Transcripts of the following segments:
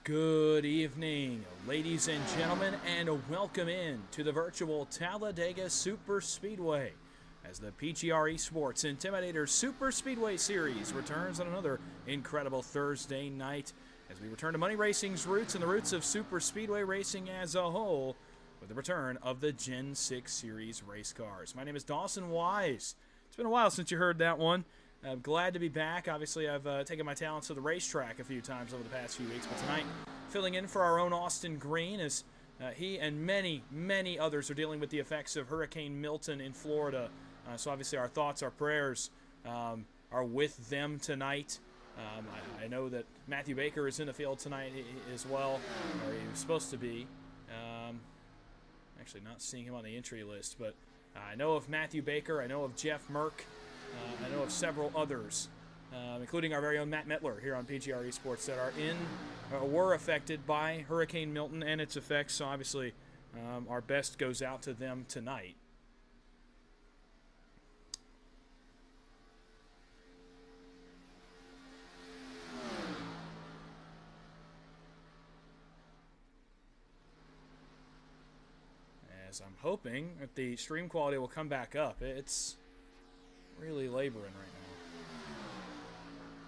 Good evening, ladies and gentlemen, and welcome in to the virtual Talladega Superspeedway as the PGR eSports Intimidator Superspeedway Series returns on another incredible Thursday night as we return to Money Racing's roots and the roots of Superspeedway racing as a whole with the return of the Gen 6 Series race cars. My name is Dawson Wise. It's been a while since you heard that one. I'm glad to be back. Obviously, I've taken my talents to the racetrack a few times over the past few weeks, but tonight, filling in for our own Austin Green as he and many others are dealing with the effects of Hurricane Milton in Florida. So obviously, our thoughts, our prayers are with them tonight. I know that Matthew Baker is in the field tonight as well, or he was supposed to be. Actually, not seeing him on the entry list, but I know of Matthew Baker. I know of Jeff Merck. I know of several others, including our very own Matt Metler here on PGR eSports that are were affected by Hurricane Milton and its effects. So obviously, our best goes out to them tonight. As I'm hoping that the stream quality will come back up. It's really laboring right now.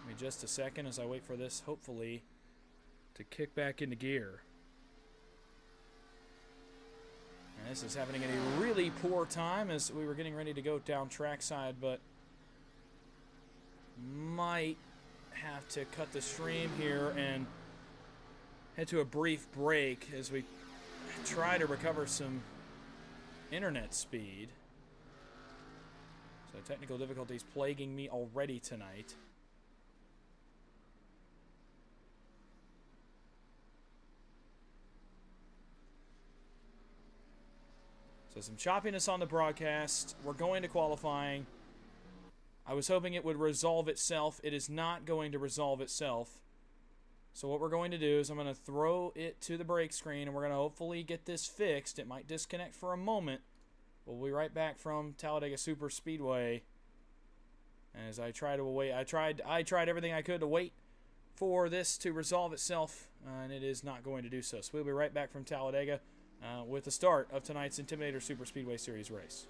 Give me just a second as I wait for this, hopefully, to kick back into gear. And this is happening at a really poor time as we were getting ready to go down trackside, but might have to cut the stream here and head to a brief break as we try to recover some internet speed. So technical difficulties plaguing me already tonight. So some choppiness on the broadcast. We're going to qualifying. I was hoping it would resolve itself. It is not going to resolve itself. So what we're going to do is I'm going to throw it to the break screen and we're going to hopefully get this fixed. It might disconnect for a moment. We'll be right back from Talladega Superspeedway as I try to wait. I tried everything I could to wait for this to resolve itself, and it is not going to do so. So we'll be right back from Talladega with the start of tonight's Intimidator Superspeedway Series race.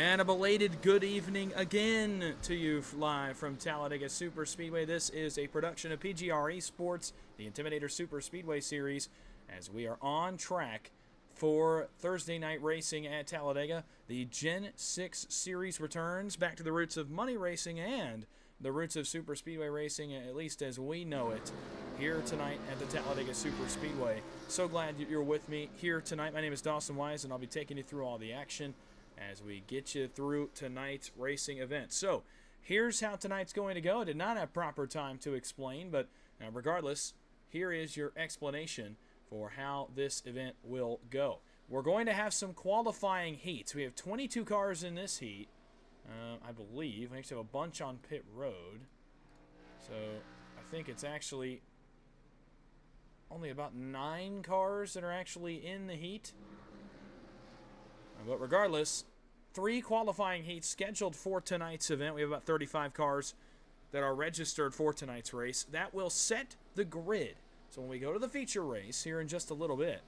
And a belated good evening again to you live from Talladega Superspeedway. This is a production of PGR eSports, the Intimidator Superspeedway Series, as we are on track for Thursday night racing at Talladega. The Gen 6 Series returns back to the roots of money racing and the roots of Superspeedway racing, at least as we know it, here tonight at the Talladega Superspeedway. So glad you're with me here tonight. My name is Dawson Wise, and I'll be taking you through all the action as we get you through tonight's racing event. So here's how tonight's going to go. I did not have proper time to explain, but regardless, here is your explanation for how this event will go. We're going to have some qualifying heats. We have 22 cars in this heat, I believe. We actually have a bunch on pit road. So I think it's actually only about 9 cars that are actually in the heat. But regardless, 3 qualifying heats scheduled for tonight's event. We have about 35 cars that are registered for tonight's race. That will set the grid. So when we go to the feature race here in just a little bit,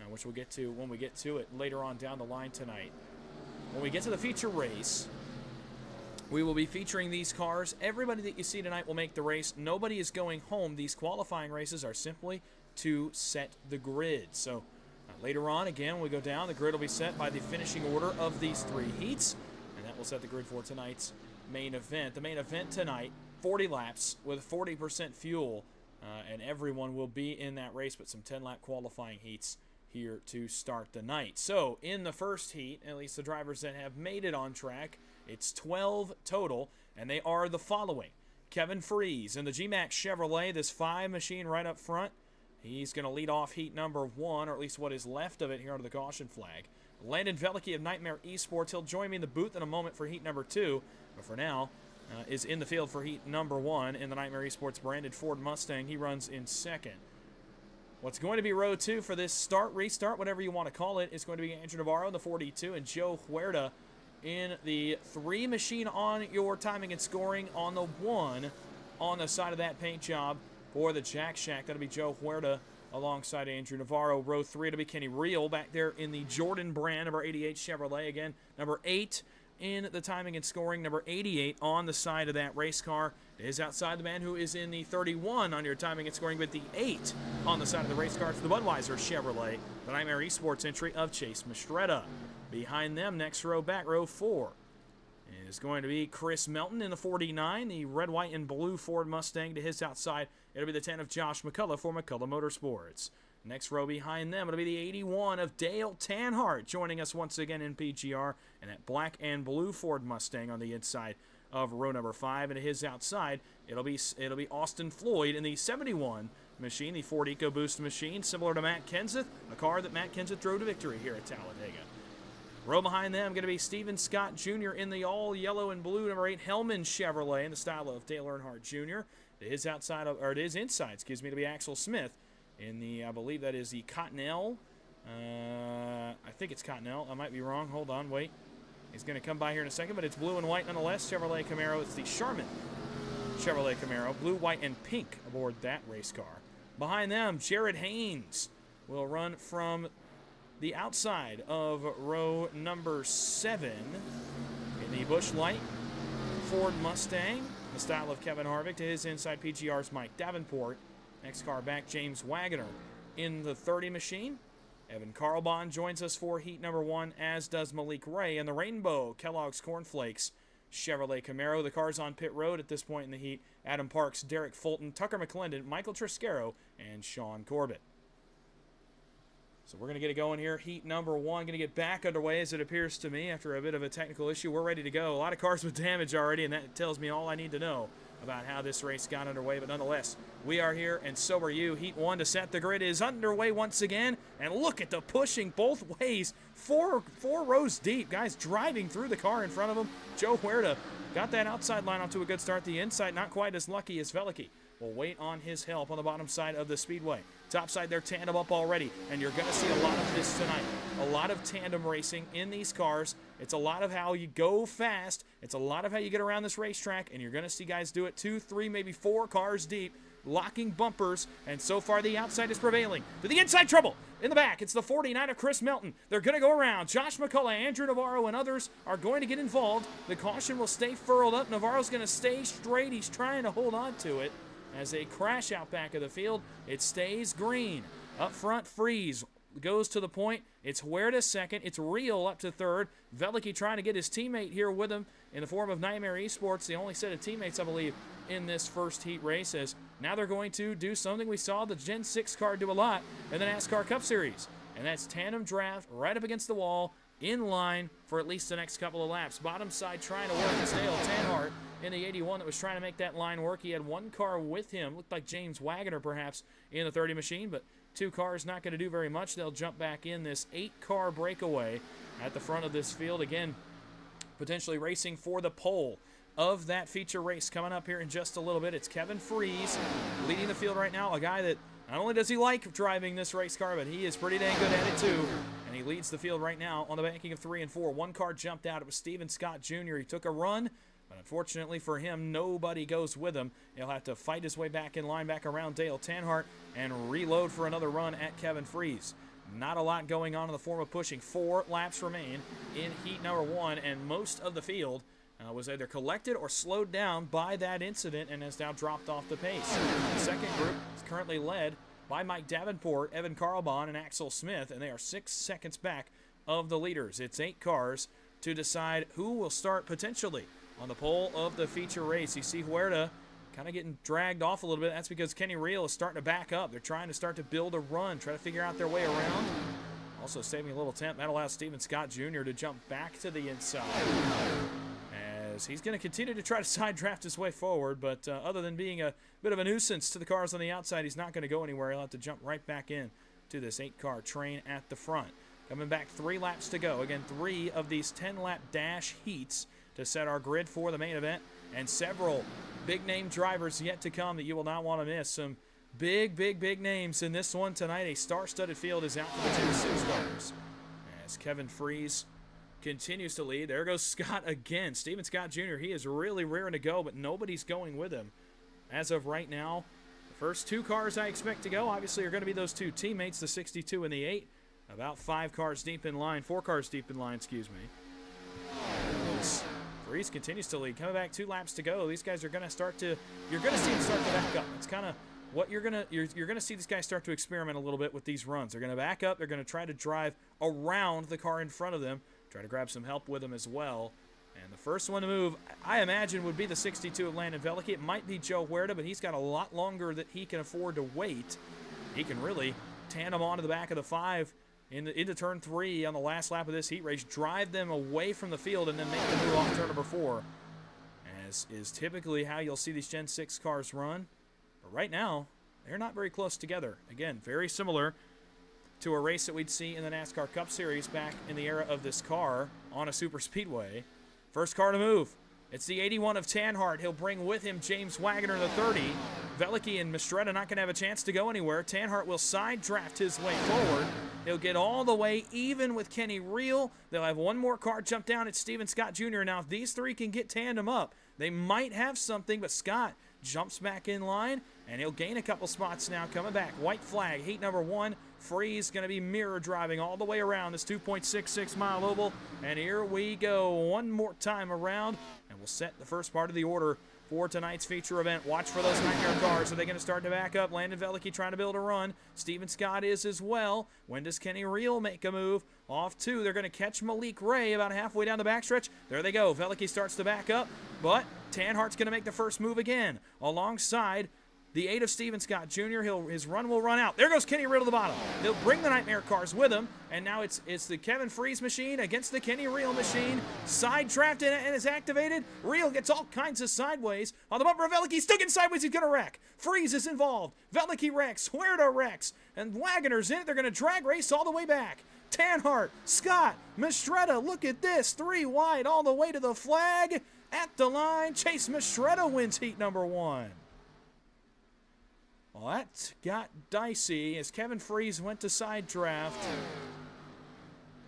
which we'll get to when we get to it later on down the line tonight, when we get to the feature race, we will be featuring these cars. Everybody that you see tonight will make the race. Nobody is going home. These qualifying races are simply to set the grid. So later on, again, when we go down, the grid will be set by the finishing order of these 3 heats, and that will set the grid for tonight's main event. The main event tonight, 40 laps with 40% fuel, and everyone will be in that race, but some 10-lap qualifying heats here to start the night. So in the first heat, at least the drivers that have made it on track, it's 12 total, and they are the following. Kevin Freeze in the G-Max Chevrolet, this 5 machine right up front. He's going to lead off heat number 1, or at least what is left of it here under the caution flag. Landon Veliky of Nightmare eSports. He'll join me in the booth in a moment for heat number 2, but for now is in the field for heat number 1 in the Nightmare eSports branded Ford Mustang. He runs in second. What's going to be row 2 for this start, restart, whatever you want to call it, is going to be Andrew Navarro in the 42 and Joe Huerta in the 3 machine on your timing and scoring on the 1 on the side of that paint job. For the Jack Shack, that'll be Joe Huerta alongside Andrew Navarro. Row 3, it'll be Kenny Reel back there in the Jordan brand, number 88 Chevrolet. Again, number 8 in the timing and scoring, number 88 on the side of that race car. It is outside the man who is in the 31 on your timing and scoring, but the 8 on the side of the race car. It's the Budweiser Chevrolet, the Nightmare eSports entry of Chase Mastretta. Behind them, next row back, row 4. Is going to be Chris Melton in the 49, the red, white, and blue Ford Mustang. To his outside, it'll be the 10 of Josh McCullough for McCullough Motorsports. Next row behind them, it'll be the 81 of Dale Tanhart, joining us once again in PGR, and that black and blue Ford Mustang on the inside of row number 5. And to his outside, it'll be Austin Floyd in the 71 machine, the Ford EcoBoost machine, similar to Matt Kenseth, a car that Matt Kenseth drove to victory here at Talladega. Row behind them going to be Steven Scott Jr. in the all yellow and blue number 8 Hellman Chevrolet in the style of Dale Earnhardt Jr. To his inside, it'll be Axel Smith in the, I believe that is the Cottonelle. I think it's Cottonelle. I might be wrong. Hold on, wait. He's going to come by here in a second, but it's blue and white nonetheless. Chevrolet Camaro. It's the Charmin Chevrolet Camaro. Blue, white, and pink aboard that race car. Behind them, Jared Haynes will run from the outside of row number 7 in the Busch Light Ford Mustang, the style of Kevin Harvick. To his inside, PGR's Mike Davenport. Next car back, James Wagoner in the 30 machine. Evan Carlbon joins us for heat number 1, as does Malik Ray in the Rainbow Kellogg's Cornflakes Chevrolet Camaro. The cars on pit road at this point in the heat: Adam Parks, Derek Fulton, Tucker McClendon, Michael Triscaro, and Sean Corbett. So we're going to get it going here. Heat number 1 going to get back underway, as it appears to me, after a bit of a technical issue. We're ready to go. A lot of cars with damage already, and that tells me all I need to know about how this race got underway. But nonetheless, we are here, and so are you. Heat 1 to set the grid is underway once again. And look at the pushing both ways. Four rows deep. Guys driving through the car in front of them. Joe Huerta got that outside line off to a good start. The inside not quite as lucky as Veliky. We'll wait on his help on the bottom side of the speedway. Topside, they're tandem up already, and you're going to see a lot of this tonight. A lot of tandem racing in these cars. It's a lot of how you go fast. It's a lot of how you get around this racetrack, and you're going to see guys do it 2, 3, maybe 4 cars deep, locking bumpers, and so far the outside is prevailing. To the inside, trouble in the back. It's the 49 of Chris Melton. They're going to go around. Josh McCullough, Andrew Navarro, and others are going to get involved. The caution will stay furled up. Navarro's going to stay straight. He's trying to hold on to it. As they crash out back of the field, it stays green. Up front, Freeze goes to the point. It's Huerta second. It's Real up to third. Veliky trying to get his teammate here with him in the form of Nightmare Esports, the only set of teammates, I believe, in this first heat race. As now they're going to do something we saw the Gen 6 car do a lot in the NASCAR Cup Series, and that's tandem draft right up against the wall, in line for at least the next couple of laps. Bottom side trying to work is Dale Tanhart in the 81 that was trying to make that line work. He had one car with him, looked like James Wagoner perhaps, in the 30 machine, but 2 cars not going to do very much. They'll jump back in this 8-car breakaway at the front of this field. Again, potentially racing for the pole of that feature race coming up here in just a little bit. It's Kevin Freeze leading the field right now, a guy that not only does he like driving this race car, but he is pretty dang good at it too. And he leads the field right now on the banking of 3 and 4. One car jumped out. It was Steven Scott Jr. He took a run, but unfortunately for him, nobody goes with him. He'll have to fight his way back in line, back around Dale Tanhart, and reload for another run at Kevin Freeze. Not a lot going on in the form of pushing. 4 laps remain in heat number 1, and most of the field was either collected or slowed down by that incident and has now dropped off the pace. The second group is currently led by Mike Davenport, Evan Carlbon, and Axel Smith, and they are 6 seconds back of the leaders. It's 8 cars to decide who will start potentially on the pole of the feature race. You see Huerta kind of getting dragged off a little bit. That's because Kenny Real is starting to back up. They're trying to start to build a run, try to figure out their way around. Also saving a little temp. That allows Steven Scott Jr. to jump back to the inside, as he's going to continue to try to side draft his way forward, but other than being a bit of a nuisance to the cars on the outside, he's not going to go anywhere. He'll have to jump right back in to this 8-car train at the front. Coming back 3 laps to go. Again, 3 of these 10-lap dash heats to set our grid for the main event, and several big-name drivers yet to come that you will not want to miss. Some big names in this one tonight. A star-studded field is out for the Gen 6 cars, as Kevin Freeze continues to lead. There goes Scott again. Steven Scott Jr., he is really rearing to go, but nobody's going with him. As of right now, the first 2 cars I expect to go, obviously, are going to be those 2 teammates, the 62 and the 8. About 5 cars deep in line, 4 cars deep in line, excuse me. Freeze continues to lead. Coming back 2 laps to go. These guys are going to start to, you're going to see them start to back up. It's kind of what you're going to see these guys start to experiment a little bit with these runs. They're going to back up. They're going to try to drive around the car in front of them, try to grab some help with them as well. And the first one to move, I imagine, would be the 62 of Landon Veliky. It might be Joe Huerta, but he's got a lot longer that he can afford to wait. He can really tandem onto the back of the 5 into turn 3 on the last lap of this heat race, drive them away from the field, and then make the move off turn number 4, as is typically how you'll see these Gen 6 cars run. But right now, they're not very close together. Again, very similar to a race that we'd see in the NASCAR Cup Series back in the era of this car on a super speedway. First car to move. It's the 81 of Tanhart. He'll bring with him James Wagoner in the 30. Veliky and Mistretta not going to have a chance to go anywhere. Tanhart will side draft his way forward. He'll get all the way even with Kenny Real. They'll have one more car jump down. It's Steven Scott Jr. Now, if these 3 can get tandem up, they might have something, but Scott jumps back in line, and he'll gain a couple spots now coming back. White flag, heat number 1. Freeze going to be mirror driving all the way around this 2.66-mile oval. And here we go one more time around, and we'll set the first part of the order for tonight's feature event. Watch for those Nightmare cars. Are they going to start to back up? Landon Veliky trying to build a run. Steven Scott is as well. When does Kenny Real make a move? Off 2. They're going to catch Malik Ray about halfway down the backstretch. There they go. Veliky starts to back up, but Tanhart's going to make the first move again alongside the 8 of Steven Scott Jr. His run will run out. There goes Kenny Real to the bottom. They'll bring the Nightmare cars with him, and now it's the Kevin Freeze machine against the Kenny Real machine. Side draft and is activated. Real gets all kinds of sideways on the bumper of Veliky. Still getting sideways. He's going to wreck. Freeze is involved. Veliky wrecks. Huerta wrecks. And Wagoner's in it. They're going to drag race all the way back. Tanhart, Scott, Mistretta, look at this. 3 wide all the way to the flag. At the line, Chase Mistretta wins heat number 1. Well, that got dicey as Kevin Freeze went to side draft.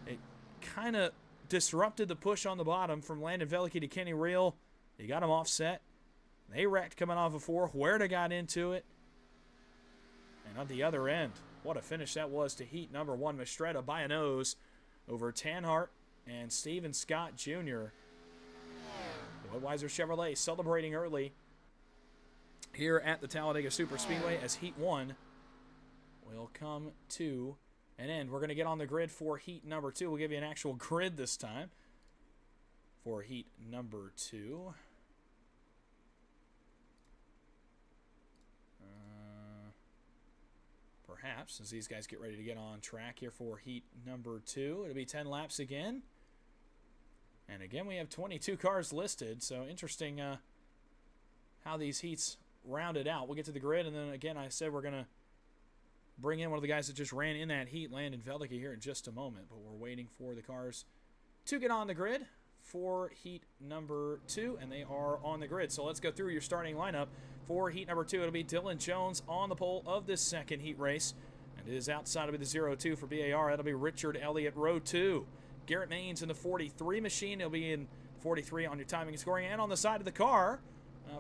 It kind of disrupted the push on the bottom from Landon Veliky to Kenny Reel. He got him offset. They wrecked coming off of 4. Huerta got into it. And on the other end, what a finish that was to heat number 1. Mistretta by a nose over Tanhart and Steven Scott Jr. Budweiser Chevrolet celebrating early here at the Talladega Superspeedway as Heat 1 will come to an end. We're going to get on the grid for Heat number 2. We'll give you an actual grid this time for Heat number 2. Perhaps, as these guys get ready to get on track here for Heat number 2. It'll be 10 laps again. And again, we have 22 cars listed, so interesting how these heats rounded out. We'll get to the grid, and then again, I said we're going to bring in one of the guys that just ran in that heat, Landon Veliky, here in just a moment. But we're waiting for the cars to get on the grid for Heat number 2, and they are on the grid. So let's go through your starting lineup for Heat number 2. It'll be Dylan Jones on the pole of this second heat race, and it is outside. It'll be the 0-2 for BAR. That'll be Richard Elliott, row 2. Garrett Maines in the 43 machine. He'll be in 43 on your timing and scoring, and on the side of the car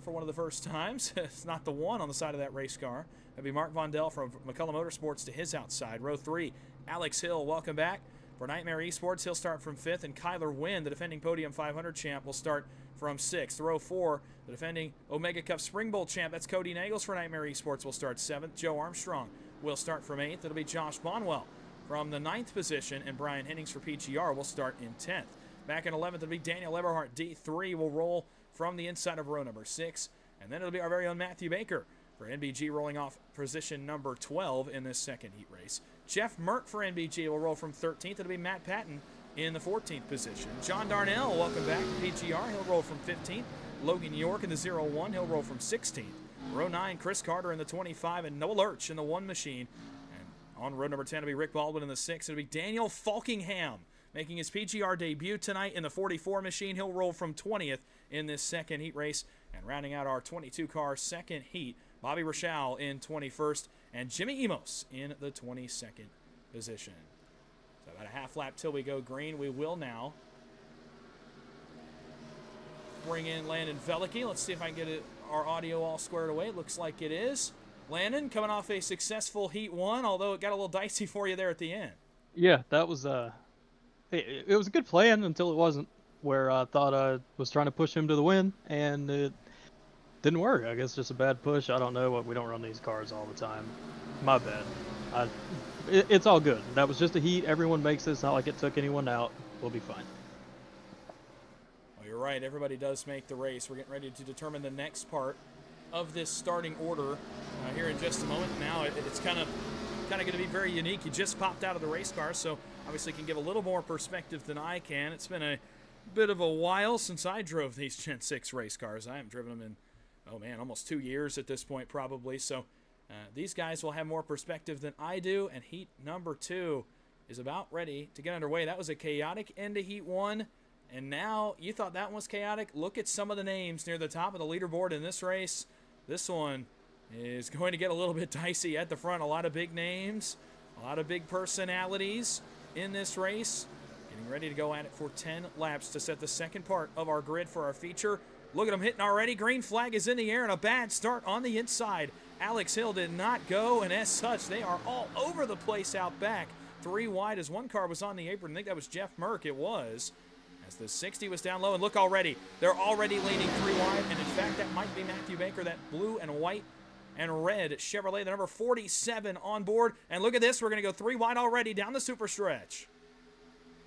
for one of the first times. It's not the one on the side of that race car. That'll be Mark Vondell from McCullough Motorsports to his outside. Row 3, Alex Hill, welcome back. For Nightmare Esports, he'll start from 5th, and Kyler Wynn, the defending Podium 500 champ, will start from 6th. Row 4, the defending Omega Cup Spring Bowl champ, that's Cody Nagels for Nightmare Esports, will start 7th. Joe Armstrong will start from 8th. It'll be Josh Bonwell from the 9th position, and Brian Hennings for PGR will start in 10th. Back in 11th, it'll be Daniel Eberhardt. D3 will roll from the inside of row number 6, and then it'll be our very own Matthew Baker for NBG, rolling off position number 12 in this second heat race. Jeff Mert for NBG will roll from 13th. It'll be Matt Patton in the 14th position. John Darnell, welcome back to PGR. He'll roll from 15th. Logan York in the 0-1. He'll roll from 16th. Row 9, Chris Carter in the 25, and Noah Lurch in the 1 machine. And on row number 10, it'll be Rick Baldwin in the 6. It'll be Daniel Falkingham making his PGR debut tonight in the 44 machine. He'll roll from 20th in this second heat race. And rounding out our 22-car second heat, Bobby Rochelle in 21st, and Jimmy Emos in the 22nd position. So about a half lap till we go green. We will now bring in Landon Veliky. Let's see if I can get our audio all squared away. It looks like it is. Landon, coming off a successful Heat 1, although it got a little dicey for you there at the end. Yeah, that was it was a good plan until it wasn't, where I thought I was trying to push him to the win, and it didn't work. I guess just a bad push. I don't know. We don't run these cars all the time. My bad. It's all good. That was just a heat. Everyone makes this. Not like it took anyone out. We'll be fine. Well, you're right. Everybody does make the race. We're getting ready to determine the next part of this starting order here in just a moment. Now it's kind of going to be very unique. You just popped out of the race car, so obviously can give a little more perspective than I can. It's been a bit of a while since I drove these Gen 6 race cars. I haven't driven them in, oh man, almost 2 years at this point probably. So these guys will have more perspective than I do, and Heat number 2 is about ready to get underway. That was a chaotic end to Heat 1, and now you thought that one was chaotic. Look at some of the names near the top of the leaderboard in this race. This one is going to get a little bit dicey at the front. A lot of big names, a lot of big personalities in this race. Getting ready to go at it for 10 laps to set the second part of our grid for our feature. Look at them hitting already. Green flag is in the air and a bad start on the inside. Alex Hill did not go, and as such, they are all over the place out back. 3 wide as one car was on the apron. I think that was Jeff Merck. It was. As the 60 was down low, and look already. They're already leaning 3 wide, and in fact, that might be Matthew Baker, that blue and white and red Chevrolet, the number 47 on board. And look at this. We're going to go 3 wide already down the super stretch.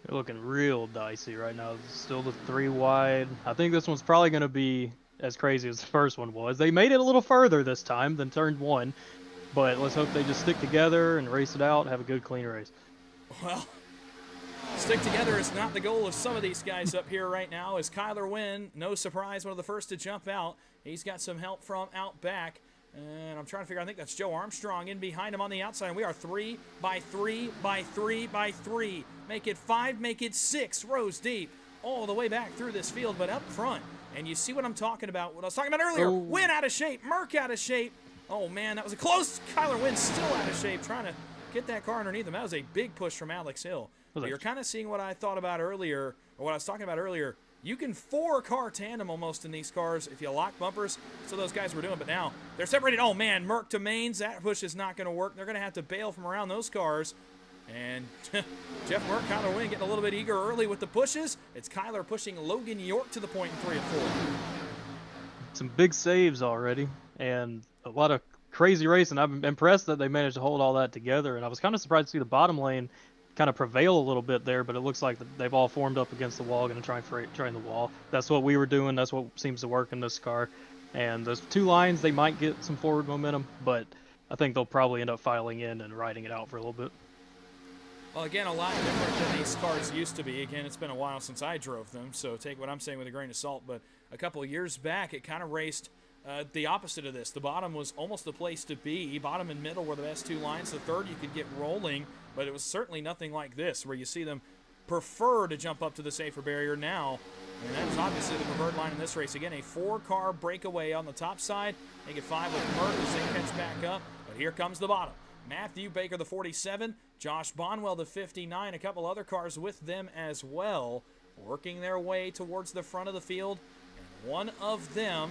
They're looking real dicey right now. Still the 3 wide. I think this one's probably going to be as crazy as the first one was. They made it a little further this time than turn 1, but let's hope they just stick together and race it out, have a good, clean race. Well, stick together is not the goal of some of these guys up here right now. As Kyler Wynn, no surprise, one of the first to jump out. He's got some help from out back. And I'm trying to figure out, I think that's Joe Armstrong in behind him on the outside. And we are 3 by 3 by 3 by 3. Make it 5, make it 6 rows deep all the way back through this field, but up front. And you see what I'm talking about, what I was talking about earlier. Wynn out of shape, Merck out of shape. Oh, man, that was a close. Kyler Wynn still out of shape, trying to get that car underneath him. That was a big push from Alex Hill. But you're kind of seeing what I thought about earlier, or what I was talking about earlier. You can four-car tandem almost in these cars if you lock bumpers. So those guys were doing, but now they're separated. Oh, man, Merck to mains. That push is not going to work. They're going to have to bail from around those cars. And Jeff Merck, Kyler Wynn getting a little bit eager early with the pushes. It's Kyler pushing Logan York to the point in 3 and 4. Some big saves already, and a lot of crazy racing. I'm impressed that they managed to hold all that together, and I was kind of surprised to see the bottom lane kind of prevail a little bit there, but it looks like they've all formed up against the wall, going to try and train the wall. That's what we were doing. That's what seems to work in this car. And those two lines, they might get some forward momentum, but I think they'll probably end up filing in and riding it out for a little bit. Well, again, a lot different than these cars used to be. Again, it's been a while since I drove them, so take what I'm saying with a grain of salt. But a couple of years back, it kind of raced the opposite of this. The bottom was almost the place to be. Bottom and middle were the best two lines. The third, you could get rolling, but it was certainly nothing like this, where you see them prefer to jump up to the safer barrier now. And that was obviously the preferred line in this race. Again, a four-car breakaway on the top side. Make it 5 with Merck as they catch back up. But here comes the bottom. Matthew Baker, the 47. Josh Bonwell, the 59. A couple other cars with them as well, working their way towards the front of the field. And one of them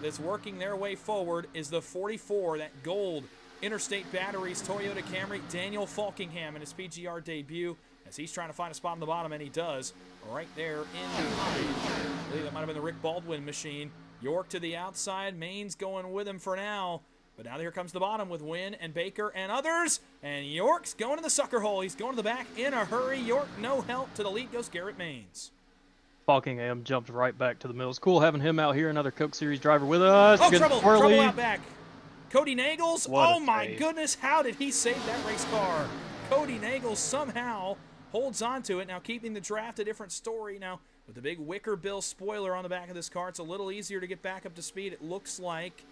that's working their way forward is the 44, that gold Interstate Batteries Toyota Camry, Daniel Falkingham in his PGR debut, as he's trying to find a spot on the bottom, and he does, right there in behind. I believe that might have been the Rick Baldwin machine. York to the outside, Maine's going with him for now. But now here comes the bottom with Wynn and Baker and others. And York's going to the sucker hole. He's going to the back in a hurry. York, no help. To the lead goes Garrett Maines. Falkingham jumped right back to the middle. It's cool having him out here, another Coke Series driver with us. Oh, trouble out back. Cody Nagels. Oh, my save. goodness. How did he save that race car? Cody Nagels somehow holds on to it. Now, keeping the draft a different story. Now, with the big Wicker Bill spoiler on the back of this car, it's a little easier to get back up to speed, it looks like.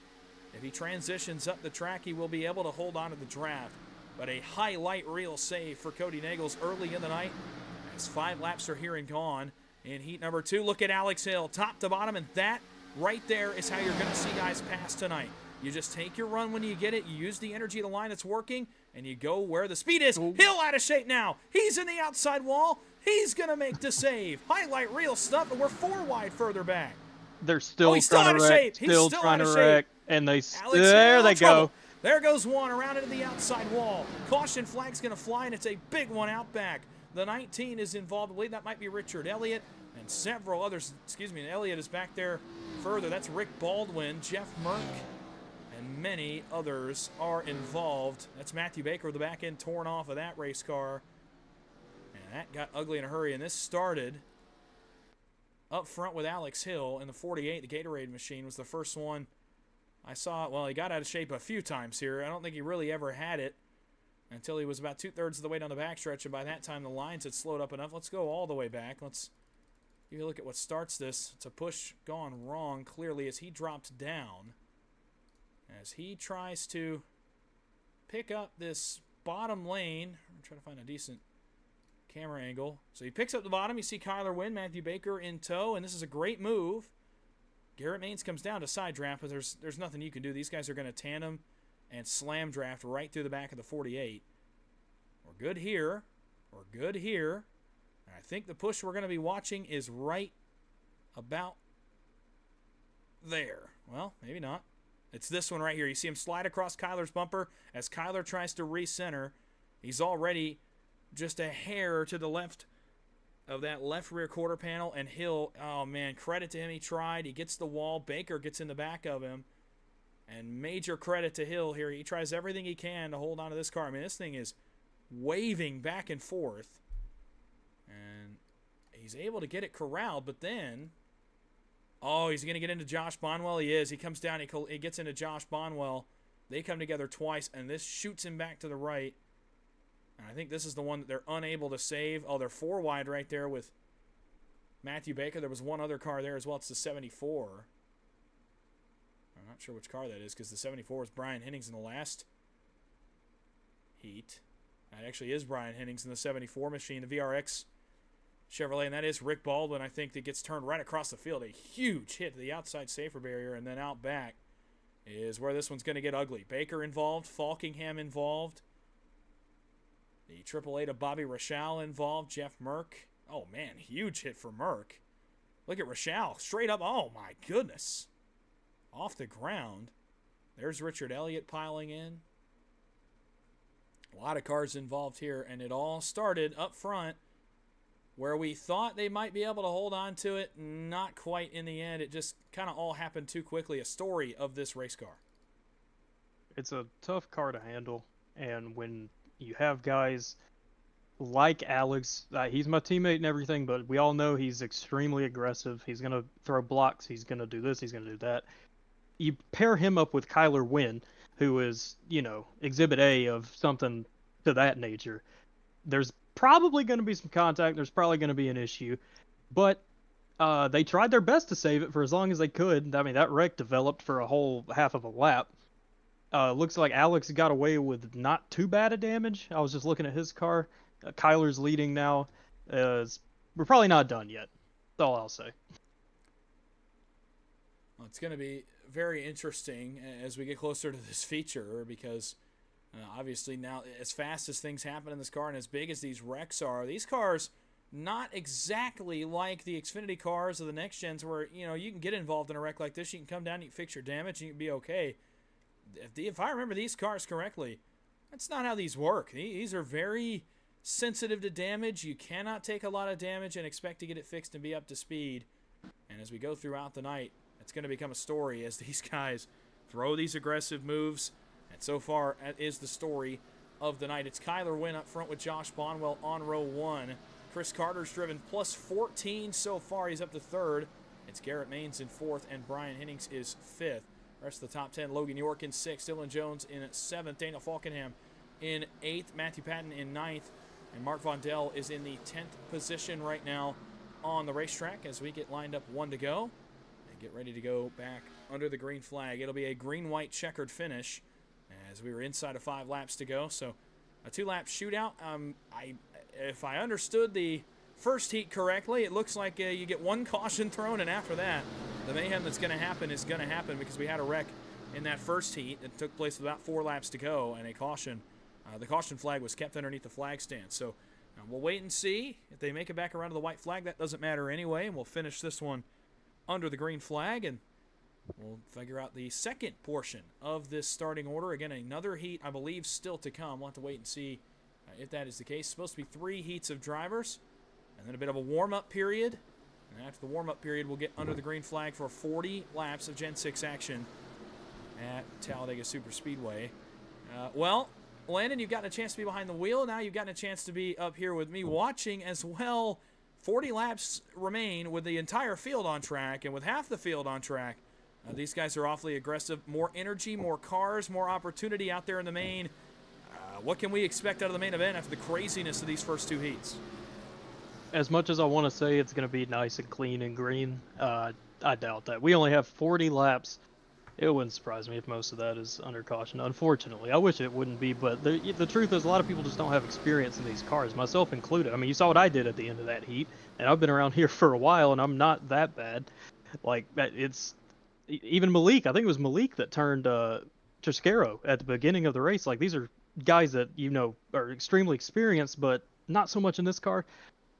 If he transitions up the track, he will be able to hold on to the draft. But a highlight reel save for Cody Nagels early in the night, as 5 laps are here and gone in heat number 2. Look at Alex Hill, top to bottom, and that right there is how you're going to see guys pass tonight. You just take your run when you get it, you use the energy of the line that's working, and you go where the speed is. Ooh. Hill out of shape now. He's in the outside wall. He's going to make the save. Highlight reel stuff, and we're 4 wide further back. They're still he's still trying out to of wreck. shape. Still He's trying out to of wreck. shape. And they There they go. There goes one around into the outside wall. Caution flag's going to fly, and it's a big one out back. The 19 is involved. I believe that might be Richard Elliott and several others. Excuse me, Elliott is back there further. That's Rick Baldwin, Jeff Merck, and many others are involved. That's Matthew Baker with the back end torn off of that race car. And that got ugly in a hurry, and this started up front with Alex Hill in the 48. The Gatorade machine was the first one I saw. Well, he got out of shape a few times here. I don't think he really ever had it until he was about 2/3 of the way down the backstretch, and by that time the lines had slowed up enough. Let's go all the way back. Let's give you a look at what starts this. It's a push gone wrong, clearly, as he drops down. As he tries to pick up this bottom lane. I'm trying to find a decent camera angle. So he picks up the bottom. You see Kyler Wynn, Matthew Baker in tow, and this is a great move. Garrett Maines comes down to side draft, but there's nothing you can do. These guys are going to tandem and slam draft right through the back of the 48. We're good here. We're good here. And I think the push we're going to be watching is right about there. Well, maybe not. It's this one right here. You see him slide across Kyler's bumper as Kyler tries to recenter. He's already just a hair to the left of that left rear quarter panel, and Hill, oh man, credit to him, he tried. He gets the wall. Baker gets in the back of him, and major credit to Hill here. He tries everything he can to hold on to this car. I mean, this thing is waving back and forth, and he's able to get it corralled, but then, oh, he's going to get into Josh Bonwell. He is. He comes down, he gets into Josh Bonwell. They come together twice, and this shoots him back to the right. And I think this is the one that they're unable to save. Oh, they're 4 wide right there with Matthew Baker. There was one other car there as well. It's the 74. I'm not sure which car that is because the 74 was Brian Hennings in the last heat. That actually is Brian Hennings in the 74 machine, the VRX Chevrolet, and that is Rick Baldwin, I think, that gets turned right across the field. A huge hit to the outside safer barrier, and then out back is where this one's going to get ugly. Baker involved, Falkingham involved. The AAA to Bobby Rochelle involved, Jeff Merck. Oh, man, huge hit for Merck. Look at Rochelle, straight up. Oh, my goodness. Off the ground. There's Richard Elliott piling in. A lot of cars involved here, and it all started up front where we thought they might be able to hold on to it. Not quite in the end. It just kind of all happened too quickly. A story of this race car. It's a tough car to handle, and when you have guys like Alex, he's my teammate and everything, but we all know he's extremely aggressive. He's going to throw blocks. He's going to do this. He's going to do that. You pair him up with Kyler Wynn, who is, you know, exhibit A of something to that nature. There's probably going to be some contact. There's probably going to be an issue. But they tried their best to save it for as long as they could. I mean, that wreck developed for a whole half of a lap. Looks like Alex got away with not too bad a damage. I was just looking at his car. Kyler's leading now. We're probably not done yet. That's all I'll say. Well, it's going to be very interesting as we get closer to this feature because obviously now as fast as things happen in this car and as big as these wrecks are, these cars not exactly like the Xfinity cars of the next gens where, you know, you can get involved in a wreck like this, you can come down, you can fix your damage, and you can be okay. If I remember these cars correctly, that's not how these work. These are very sensitive to damage. You cannot take a lot of damage and expect to get it fixed and be up to speed. And as we go throughout the night, it's going to become a story as these guys throw these aggressive moves. And so far, that is the story of the night. It's Kyler Wynn up front with Josh Bonwell on row 1. Chris Carter's driven plus 14 so far. He's up to 3rd. It's Garrett Maines in 4th, and Brian Hennings is 5th. Rest of the top 10, Logan York in 6th, Dylan Jones in 7th, Daniel Falkenham in 8th, Matthew Patton in 9th, and Mark Vondell is in the 10th position right now on the racetrack as we get lined up 1 to go. Get ready to go back under the green flag. It'll be a green-white checkered finish as we were inside of 5 laps to go. So a 2-lap shootout. If I understood the first heat correctly, it looks like you get 1 caution thrown, and after that, the mayhem that's going to happen is going to happen because we had a wreck in that first heat that took place with about 4 laps to go, and a caution. The caution flag was kept underneath the flag stand. So we'll wait and see if they make it back around to the white flag. That doesn't matter anyway, and we'll finish this one under the green flag, and we'll figure out the second portion of this starting order. Again, another heat, I believe, still to come. We'll have to wait and see if that is the case. It's supposed to be 3 heats of drivers, and then a bit of a warm-up period. And after the warm-up period, we'll get under the green flag for 40 laps of Gen 6 action at Talladega Superspeedway. Well, Landon, you've gotten a chance to be behind the wheel. Now you've gotten a chance to be up here with me watching as well. 40 laps remain with the entire field on track, and with half the field on track, these guys are awfully aggressive. More energy, more cars, more opportunity out there in the main. What can we expect out of the main event after the craziness of these first 2 heats? As much as I want to say it's going to be nice and clean and green, I doubt that. We only have 40 laps. It wouldn't surprise me if most of that is under caution, unfortunately. I wish it wouldn't be, but the truth is a lot of people just don't have experience in these cars, myself included. I mean, you saw what I did at the end of that heat, and I've been around here for a while, and I'm not that bad. Like, it's even Malik. I think it was Malik that turned Triscaro at the beginning of the race. Like, these are guys that, you know, are extremely experienced, but not so much in this car.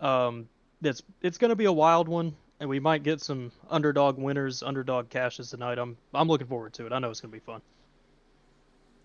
It's going to be a wild one. And we might get some underdog winners, underdog cashes tonight. I'm looking forward to it. I know it's going to be fun.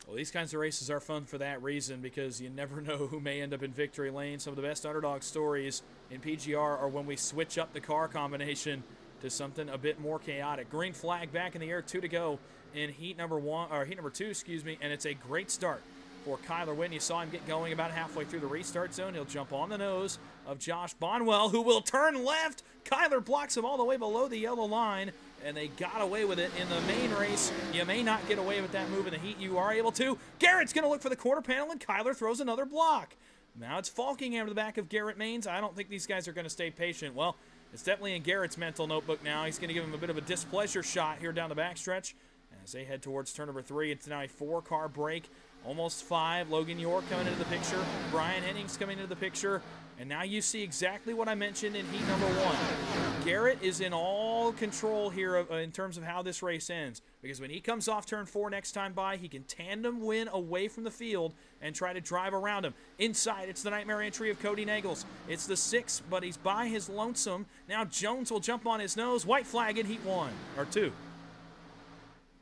Well, these kinds of races are fun for that reason because you never know who may end up in victory lane. Some of the best underdog stories in PGR are when we switch up the car combination to something a bit more chaotic. Green flag back in the air, 2 to go in heat number 2, excuse me, and it's a great start for Kyler Wynn. You saw him get going about halfway through the restart zone. He'll jump on the nose of Josh Bonwell, who will turn left. Kyler blocks him all the way below the yellow line, and they got away with it in the main race. You may not get away with that move in the heat. You are able to. Garrett's going to look for the quarter panel, and Kyler throws another block. Now it's Falkingham to the back of Garrett Maines. I don't think these guys are going to stay patient. Well, it's definitely in Garrett's mental notebook now. He's going to give him a bit of a displeasure shot here down the backstretch as they head towards turn number 3. It's now a 4-car break. Almost 5. Logan York coming into the picture. Brian Hennings coming into the picture. And now you see exactly what I mentioned in heat number 1. Garrett is in all control here in terms of how this race ends, because when he comes off turn 4 next time by, he can tandem win away from the field and try to drive around him. Inside, it's the nightmare entry of Cody Nagels. It's the 6, but he's by his lonesome. Now Jones will jump on his nose. White flag in heat 1, or 2.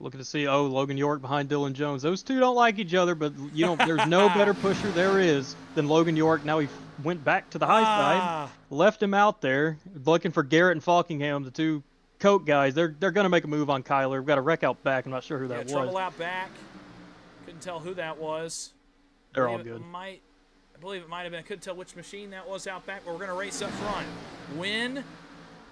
Looking to see, Logan York behind Dylan Jones. Those two don't like each other, but there's no better pusher there is than Logan York. Now he went back to the high side, left him out there, looking for Garrett and Falkingham, the two Coke guys. They're going to make a move on Kyler. We've got a wreck out back. I'm not sure who that was. Trouble out back. Couldn't tell who that was. They're all good. I believe it might have been. I couldn't tell which machine that was out back, but we're going to race up front. Win.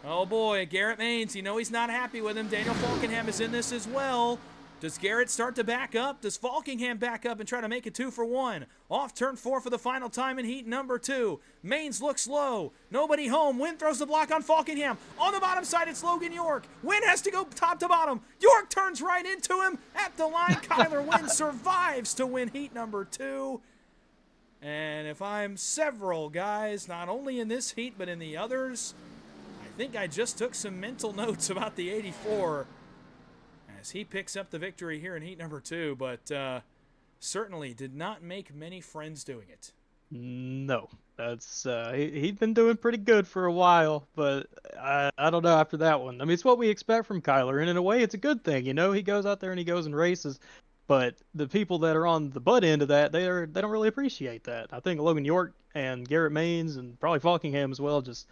Oh boy, Garrett Maines, he's not happy with him. Daniel Falkingham is in this as well. Does Garrett start to back up? Does Falkingham back up and try to make it 2 for 1? Off turn 4 for the final time in heat number 2. Maines looks low. Nobody home. Wynn throws the block on Falkingham. On the bottom side, it's Logan York. Wynn has to go top to bottom. York turns right into him. At the line, Kyler Wynn survives to win heat number 2. And if I'm several guys, not only in this heat but in the others, I think I just took some mental notes about the 84 as he picks up the victory here in heat number 2, but certainly did not make many friends doing it. No, that's he'd been doing pretty good for a while, but I don't know after that one. I mean, it's what we expect from Kyler, and in a way, it's a good thing. He goes out there and he goes and races, but the people that are on the butt end of that, they don't really appreciate that. I think Logan York and Garrett Maines and probably Falkingham as well just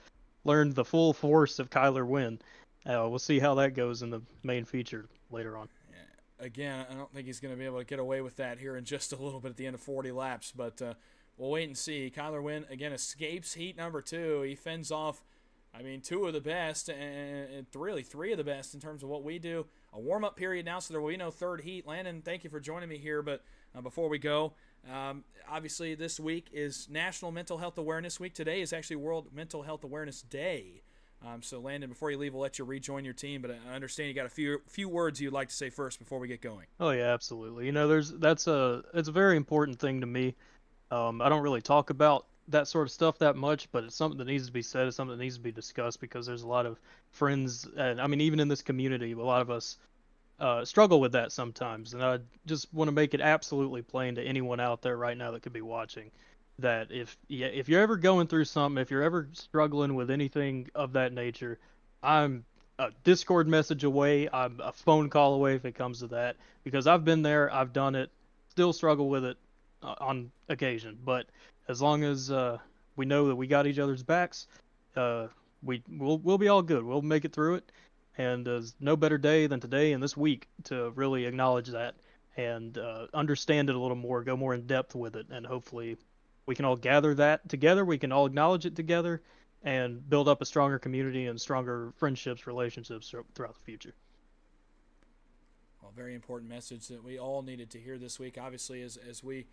learned the full force of Kyler Wynn. We'll see how that goes in the main feature later on. Yeah. Again, I don't think he's going to be able to get away with that here in just a little bit at the end of 40 laps, but we'll wait and see. Kyler Wynn, again, escapes heat number 2. He fends off, 2 of the best, and really 3 of the best in terms of what we do. A warm-up period now, so there will be no third heat. Landon, thank you for joining me here, but before we go, obviously this week is National Mental Health Awareness Week. Today is actually World Mental Health Awareness Day. So Landon, before you leave, we'll let you rejoin your team, but I understand you got a few words you'd like to say first before we get going. Oh yeah, absolutely. It's a very important thing to me. I don't really talk about that sort of stuff that much, but it's something that needs to be said. It's something that needs to be discussed because there's a lot of friends, and even in this community, a lot of us struggle with that sometimes. And I just want to make it absolutely plain to anyone out there right now that could be watching that if you're ever going through something, if you're ever struggling with anything of that nature, I'm a Discord message away, I'm a phone call away if it comes to that, because I've been there, I've done it, still struggle with it on occasion. But as long as we know that we got each other's backs, we'll be all good. We'll make it through it. And there's no better day than today and this week to really acknowledge that and understand it a little more, go more in depth with it, and hopefully we can all gather that together, we can all acknowledge it together, and build up a stronger community and stronger friendships, relationships throughout the future. Well, very important message that we all needed to hear this week, obviously, as we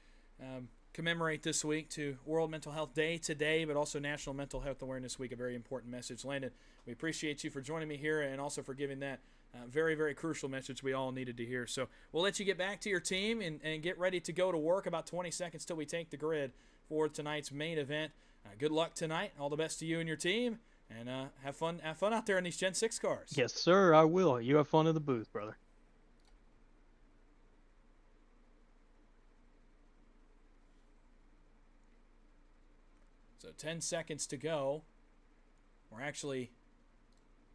commemorate this week to World Mental Health Day today, but also National Mental Health Awareness Week, a very important message. Landon, we appreciate you for joining me here and also for giving that very, very crucial message we all needed to hear. So we'll let you get back to your team and get ready to go to work. About 20 seconds till we take the grid for tonight's main event. Good luck tonight. All the best to you and your team, and have fun out there in these Gen 6 cars. Yes, sir, I will. You have fun in the booth, brother. So 10 seconds to go. We're actually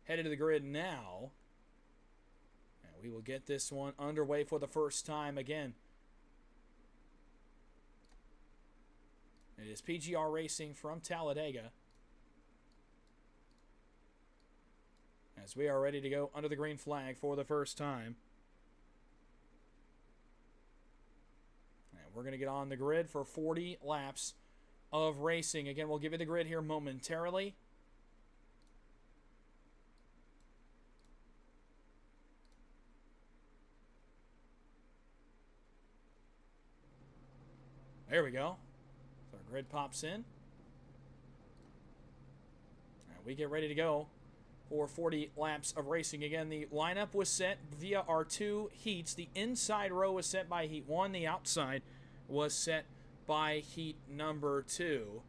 headed to the grid now. And we will get this one underway for the first time again. It is PGR Racing from Talladega. As we are ready to go under the green flag for the first time. And we're going to get on the grid for 40 laps of racing. Again, we'll give you the grid here momentarily. There we go. So our grid pops in. And we get ready to go for 40 laps of racing. Again, the lineup was set via our 2 heats. The inside row was set by heat 1. The outside was set by heat number 2.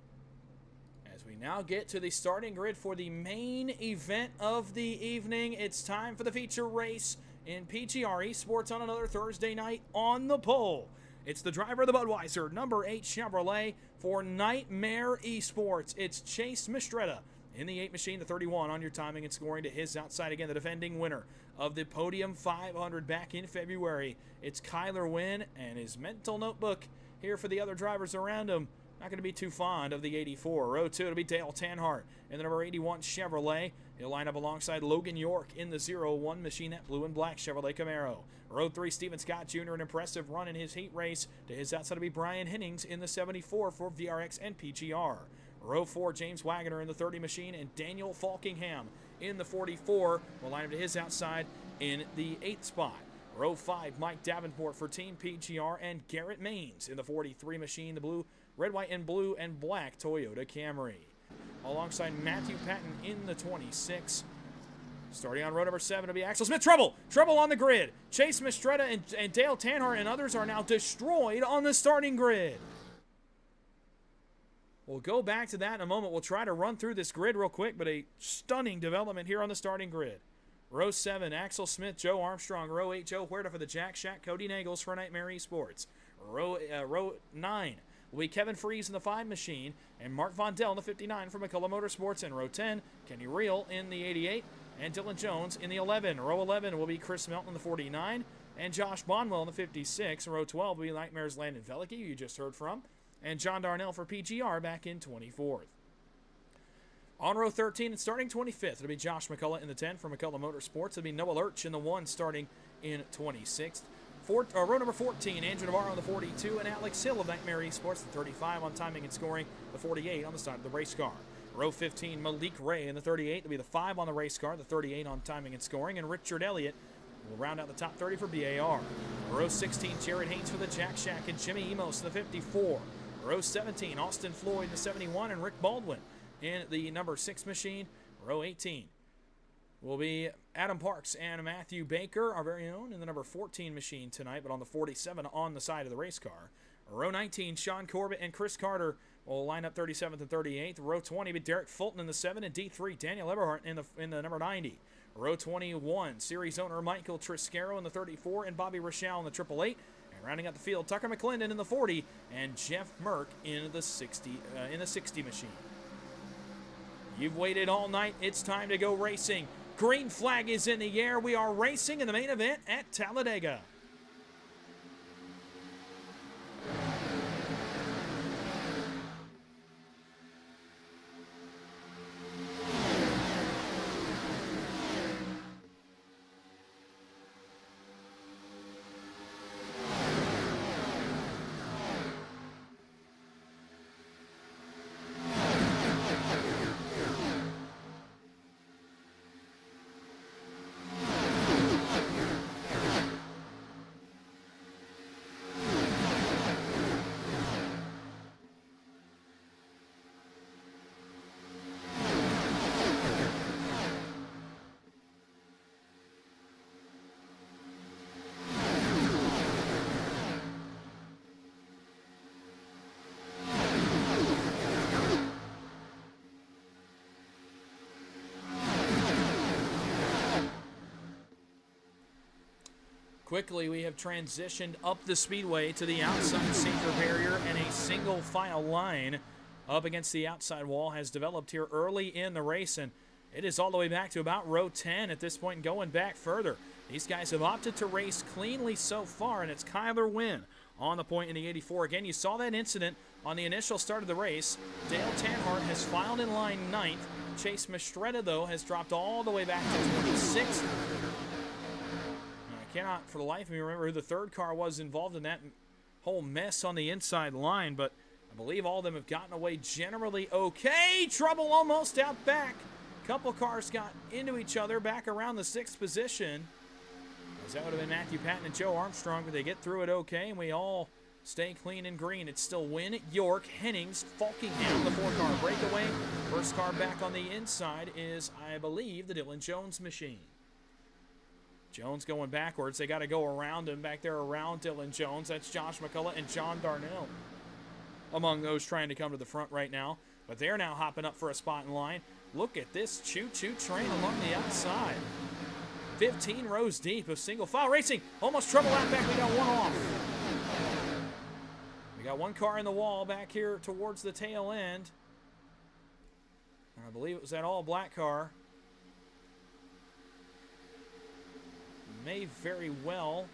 As We now get to the starting grid for the main event of the evening. It's time for the feature race in PGR eSports on another Thursday night on the pole. It's the driver of the Budweiser, number 8 Chevrolet for Nightmare eSports. It's Chase Mistretta in the 8 machine, the 31 on your timing and scoring to his outside. Again, the defending winner of the Podium 500 back in February. It's Kyler Wynn and his mental notebook here for the other drivers around him. Not going to be too fond of the 84. Row 2, it'll be Dale Tanhart in the number 81 Chevrolet. He'll line up alongside Logan York in the 01 machine, that blue and black Chevrolet Camaro. Row 3, Steven Scott Jr., an impressive run in his heat race. To his outside to be Brian Hennings in the 74 for VRX and PGR. Row 4, James Wagoner in the 30 machine, and Daniel Falkingham in the 44 will line up to his outside in the 8th spot. Row 5, Mike Davenport for Team PGR, and Garrett Maines in the 43 machine, the blue, red, white, and blue and black Toyota Camry. Alongside Matthew Patton in the 26. Starting on row number 7, it'll be Axel Smith. Trouble on the grid. Chase Mistretta and Dale Tanhart and others are now destroyed on the starting grid. We'll go back to that in a moment. We'll try to run through this grid real quick, but a stunning development here on the starting grid. Row 7, Axel Smith, Joe Armstrong. Row 8, Joe Huerta for the Jack Shack, Cody Nagels for Nightmare eSports. Row 9 will be Kevin Freeze in the 5 machine, and Mark Vondell in the 59 for McCullough Motorsports. And row 10, Kenny Reel in the 88, and Dylan Jones in the 11. Row 11 will be Chris Melton in the 49, and Josh Bonwell in the 56. Row 12 will be Nightmare's Landon Velicki, who you just heard from, and John Darnell for PGR back in 24th. On row 13 and starting 25th, it'll be Josh McCullough in the 10 for McCullough Motorsports. It'll be Noah Lurch in the 1 starting in 26th. Row number 14, Andrew Navarro in the 42, and Alex Hill of Nightmare eSports, the 35 on timing and scoring, the 48 on the side of the race car. Row 15, Malik Ray in the 38. It'll be the 5 on the race car, the 38 on timing and scoring, and Richard Elliott will round out the top 30 for BAR. Row 16, Jared Haynes for the Jack Shack, and Jimmy Emos in the 54. Row 17, Austin Floyd in the 71, and Rick Baldwin in the number 6 machine. Row 18 will be Adam Parks and Matthew Baker, our very own, in the number 14 machine tonight, but on the 47 on the side of the race car. Row 19, Sean Corbett and Chris Carter will line up 37th and 38th. Row 20 will be Derek Fulton in the 7, and D3, Daniel Eberhardt in the number 90. Row 21, series owner Michael Triscaro in the 34, and Bobby Rochelle in the 888. And rounding out the field, Tucker McClendon in the 40, and Jeff Merck in the 60 machine. You've waited all night. It's time to go racing. Green flag is in the air. We are racing in the main event at Talladega. Quickly, we have transitioned up the speedway to the outside safer barrier, and a single file line up against the outside wall has developed here early in the race, and it is all the way back to about row 10 at this point and going back further. These guys have opted to race cleanly so far, and it's Kyler Wynn on the point in the 84. Again, you saw that incident on the initial start of the race. Dale Tanhart has filed in line 9th. Chase Mistretta, though, has dropped all the way back to 26th. I cannot for the life of me remember who the third car was involved in that whole mess on the inside line, but I believe all of them have gotten away generally okay. Trouble almost out back. Couple cars got into each other back around the 6th position. As that would have been Matthew Patton and Joe Armstrong, but they get through it okay, and we all stay clean and green. It's still Wynn, York, Hennings, Falkingham, the 4-car breakaway. First car back on the inside is, I believe, the Dylan Jones machine. Jones going backwards. They got to go around him back there around Dylan Jones. That's Josh McCullough and John Darnell among those trying to come to the front right now. but they're now hopping up for a spot in line. Look at this choo-choo train along the outside. 15 rows deep of single file racing. Almost trouble out back. We got one off. We got one car in the wall back here towards the tail end. And I believe it was that all-black car. May very well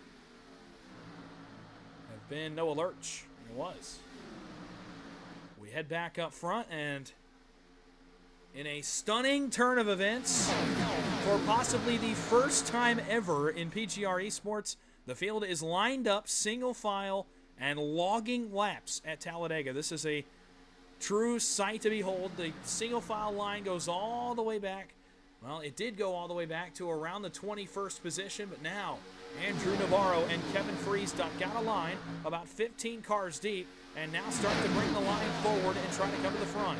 have been Noah Lurch. It was. We head back up front, and in a stunning turn of events, for possibly the first time ever in PGR eSports, the field is lined up single file and logging laps at Talladega. This is a true sight to behold. The single file line goes all the way back. Well, it did go all the way back to around the 21st position, but now Andrew Navarro and Kevin Freeze got a line about 15 cars deep and now start to bring the line forward and try to come to the front.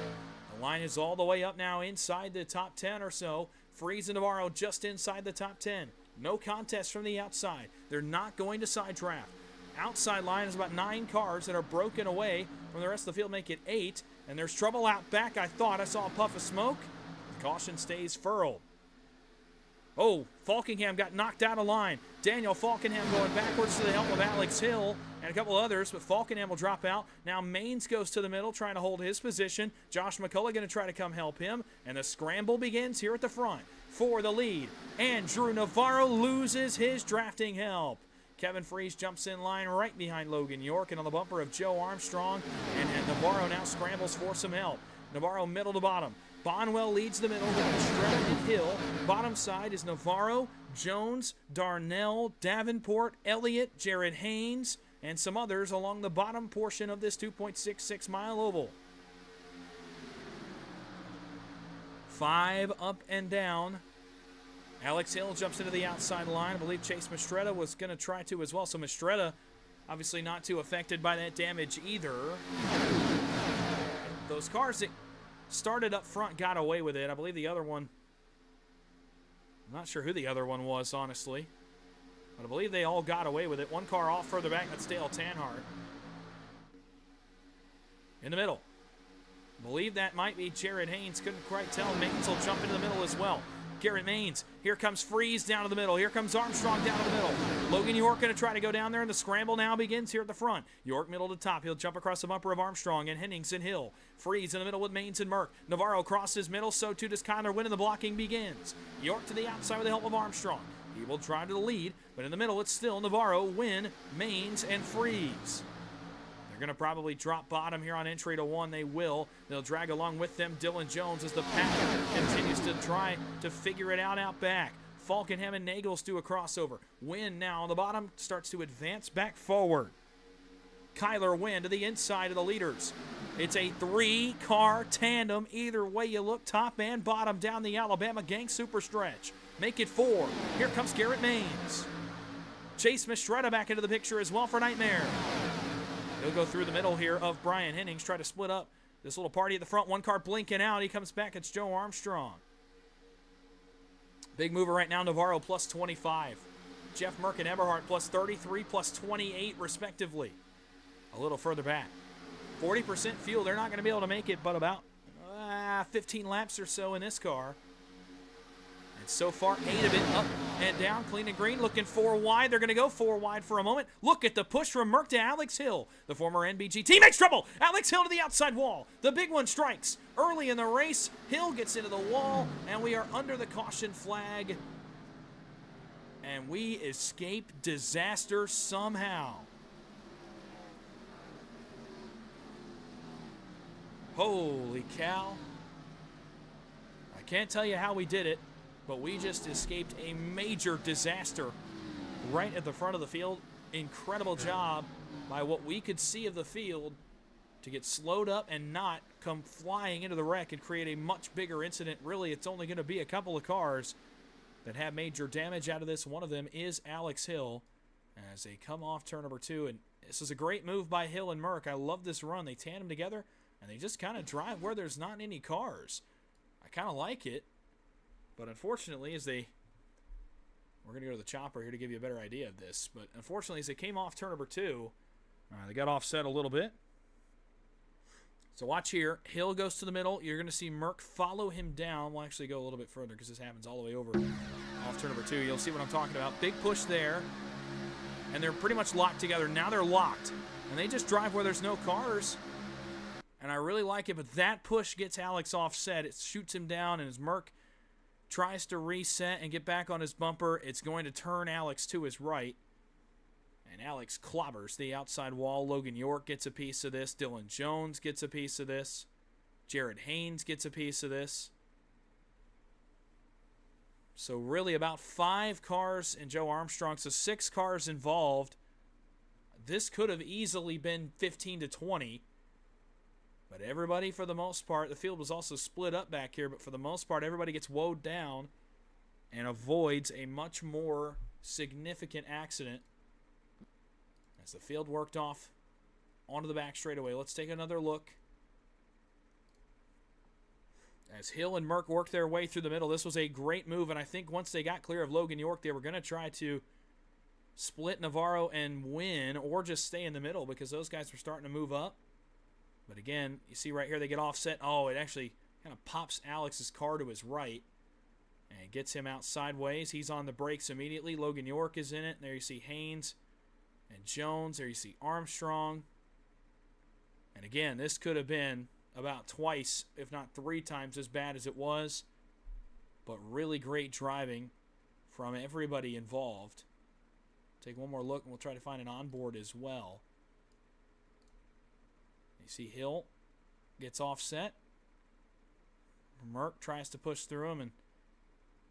The line is all the way up now inside the top 10 or so. Freeze and Navarro just inside the top 10. No contest from the outside. They're not going to side draft. Outside line is about 9 cars that are broken away from the rest of the field, make it 8. And there's trouble out back. I thought I saw a puff of smoke. Caution stays furled. Oh, Falkingham got knocked out of line. Daniel Falkingham going backwards to the help of Alex Hill and a couple others, but Falkingham will drop out. Now Maines goes to the middle trying to hold his position. Josh McCullough going to try to come help him, and the scramble begins here at the front for the lead. Andrew Navarro loses his drafting help. Kevin Freeze jumps in line right behind Logan York and on the bumper of Joe Armstrong, and Navarro now scrambles for some help. Navarro middle to bottom. Bonwell leads the middle with Estrella and Hill. Bottom side is Navarro, Jones, Darnell, Davenport, Elliott, Jared Haynes, and some others along the bottom portion of this 2.66 mile oval. 5 up and down. Alex Hill jumps into the outside line. I believe Chase Mistretta was going to try to as well. So Mistretta obviously not too affected by that damage either. Those cars that started up front got away with it. I believe the other one, I'm not sure who the other one was, honestly. But I believe they all got away with it. One car off further back, that's Dale Tanhart. In the middle. I believe that might be Jared Haynes. Couldn't quite tell. Maines will jump into the middle as well. Garrett Maines. Here comes Freeze down to the middle. Here comes Armstrong down to the middle. Logan York going to try to go down there, and the scramble now begins here at the front. York middle to top. He'll jump across the bumper of Armstrong and Hennings and Hill. Freeze in the middle with Maines and Merck. Navarro crosses middle, so too does Kyler Wynn, and the blocking begins. York to the outside with the help of Armstrong. He will try to the lead, but in the middle it's still Navarro, Wynn, Maines, and Freeze. They're going to probably drop bottom here on entry to 1. They will. They'll drag along with them Dylan Jones as the pack continues to try to figure it out back. Falkenham and Nagels do a crossover. Wynn now on the bottom starts to advance back forward. Kyler Wynn to the inside of the leaders. It's a 3-car tandem. Either way you look, top and bottom down the Alabama gang super stretch. Make it 4. Here comes Garrett Maines. Chase Mistretta back into the picture as well for Nightmare. He'll go through the middle here of Brian Hennings, try to split up this little party at the front. One car blinking out. He comes back. It's Joe Armstrong. Big mover right now, Navarro plus 25. Jeff Merck and Eberhardt plus 33, plus 28 respectively. A little further back. 40% fuel. They're not going to be able to make it, but about 15 laps or so in this car. And so far, 8 of it up and down, clean and green, looking 4 wide. They're going to go 4 wide for a moment. Look at the push from Merck to Alex Hill. The former NBG team makes trouble. Alex Hill to the outside wall. The big one strikes. Early in the race, Hill gets into the wall, and we are under the caution flag. And we escape disaster somehow. Holy cow. I can't tell you how we did it, but we just escaped a major disaster right at the front of the field. Incredible job by what we could see of the field to get slowed up and not come flying into the wreck and create a much bigger incident. Really, it's only going to be a couple of cars that have major damage out of this. One of them is Alex Hill as they come off turn number 2. And this is a great move by Hill and Merck. I love this run. They tandem together, and they just kind of drive where there's not any cars. I kind of like it. But unfortunately, we're going to go to the chopper here to give you a better idea of this. But unfortunately, as they came off turn number 2, they got offset a little bit. So watch here. Hill goes to the middle. You're going to see Merck follow him down. We'll actually go a little bit further because this happens all the way over off turn number 2. You'll see what I'm talking about. Big push there. And they're pretty much locked together. Now they're locked. And they just drive where there's no cars. And I really like it, but that push gets Alex offset. It shoots him down, and as Merck tries to reset and get back on his bumper, it's going to turn Alex to his right. And Alex clobbers the outside wall. Logan York gets a piece of this. Dylan Jones gets a piece of this. Jared Haynes gets a piece of this. So really about 5 cars and Joe Armstrong. So 6 cars involved. This could have easily been 15 to 20. But everybody, for the most part, the field was also split up back here, but for the most part, everybody gets woed down and avoids a much more significant accident as the field worked off onto the back straightaway. Let's take another look. As Hill and Merck work their way through the middle, this was a great move, and I think once they got clear of Logan York, they were going to try to split Navarro and win, or just stay in the middle because those guys were starting to move up. But again, you see right here, they get offset. Oh, it actually kind of pops Alex's car to his right and gets him out sideways. He's on the brakes immediately. Logan York is in it. There you see Haynes and Jones. There you see Armstrong. And again, this could have been about twice, if not 3 times as bad as it was. But really great driving from everybody involved. Take one more look, and we'll try to find an onboard as well. You see Hill gets offset. Merck tries to push through him and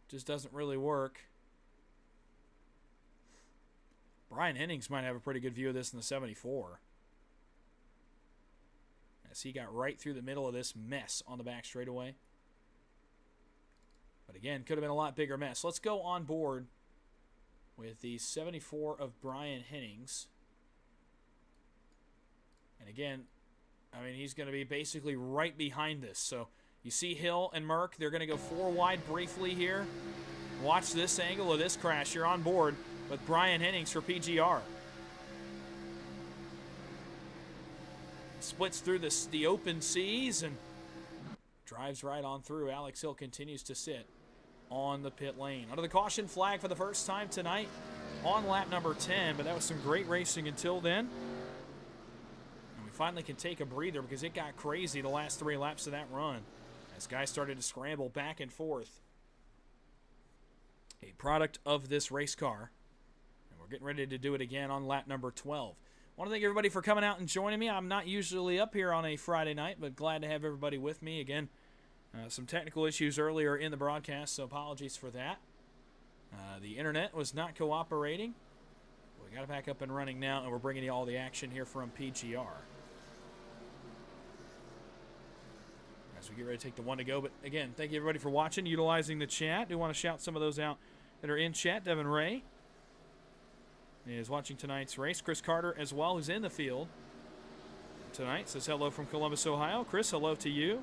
just doesn't really work. Brian Hennings might have a pretty good view of this in the 74. As he got right through the middle of this mess on the back straightaway. But again, could have been a lot bigger mess. Let's go on board with the 74 of Brian Hennings. And again, I mean, he's going to be basically right behind this. So you see Hill and Merck. They're going to go 4 wide briefly here. Watch this angle of this crash. You're on board with Brian Hennings for PGR. Splits through the open seas and drives right on through. Alex Hill continues to sit on the pit lane. Under the caution flag for the first time tonight on lap number 10. But that was some great racing until then. Finally can take a breather because it got crazy the last 3 laps of that run as guys started to scramble back and forth. A product of this race car, and we're getting ready to do it again on lap number 12. I want to thank everybody for coming out and joining me. I'm not usually up here on a Friday night, but glad to have everybody with me again. Some technical issues earlier in the broadcast, so apologies for that. The internet was not cooperating. We got it back up and running now, and we're bringing you all the action here from PGR. As we get ready to take the 1 to go. But again, thank you everybody for watching, utilizing the chat. Do want to shout some of those out that are in chat. Devin Ray is watching tonight's race. Chris Carter as well, who's in the field tonight, says hello from Columbus, Ohio. Chris, hello to you.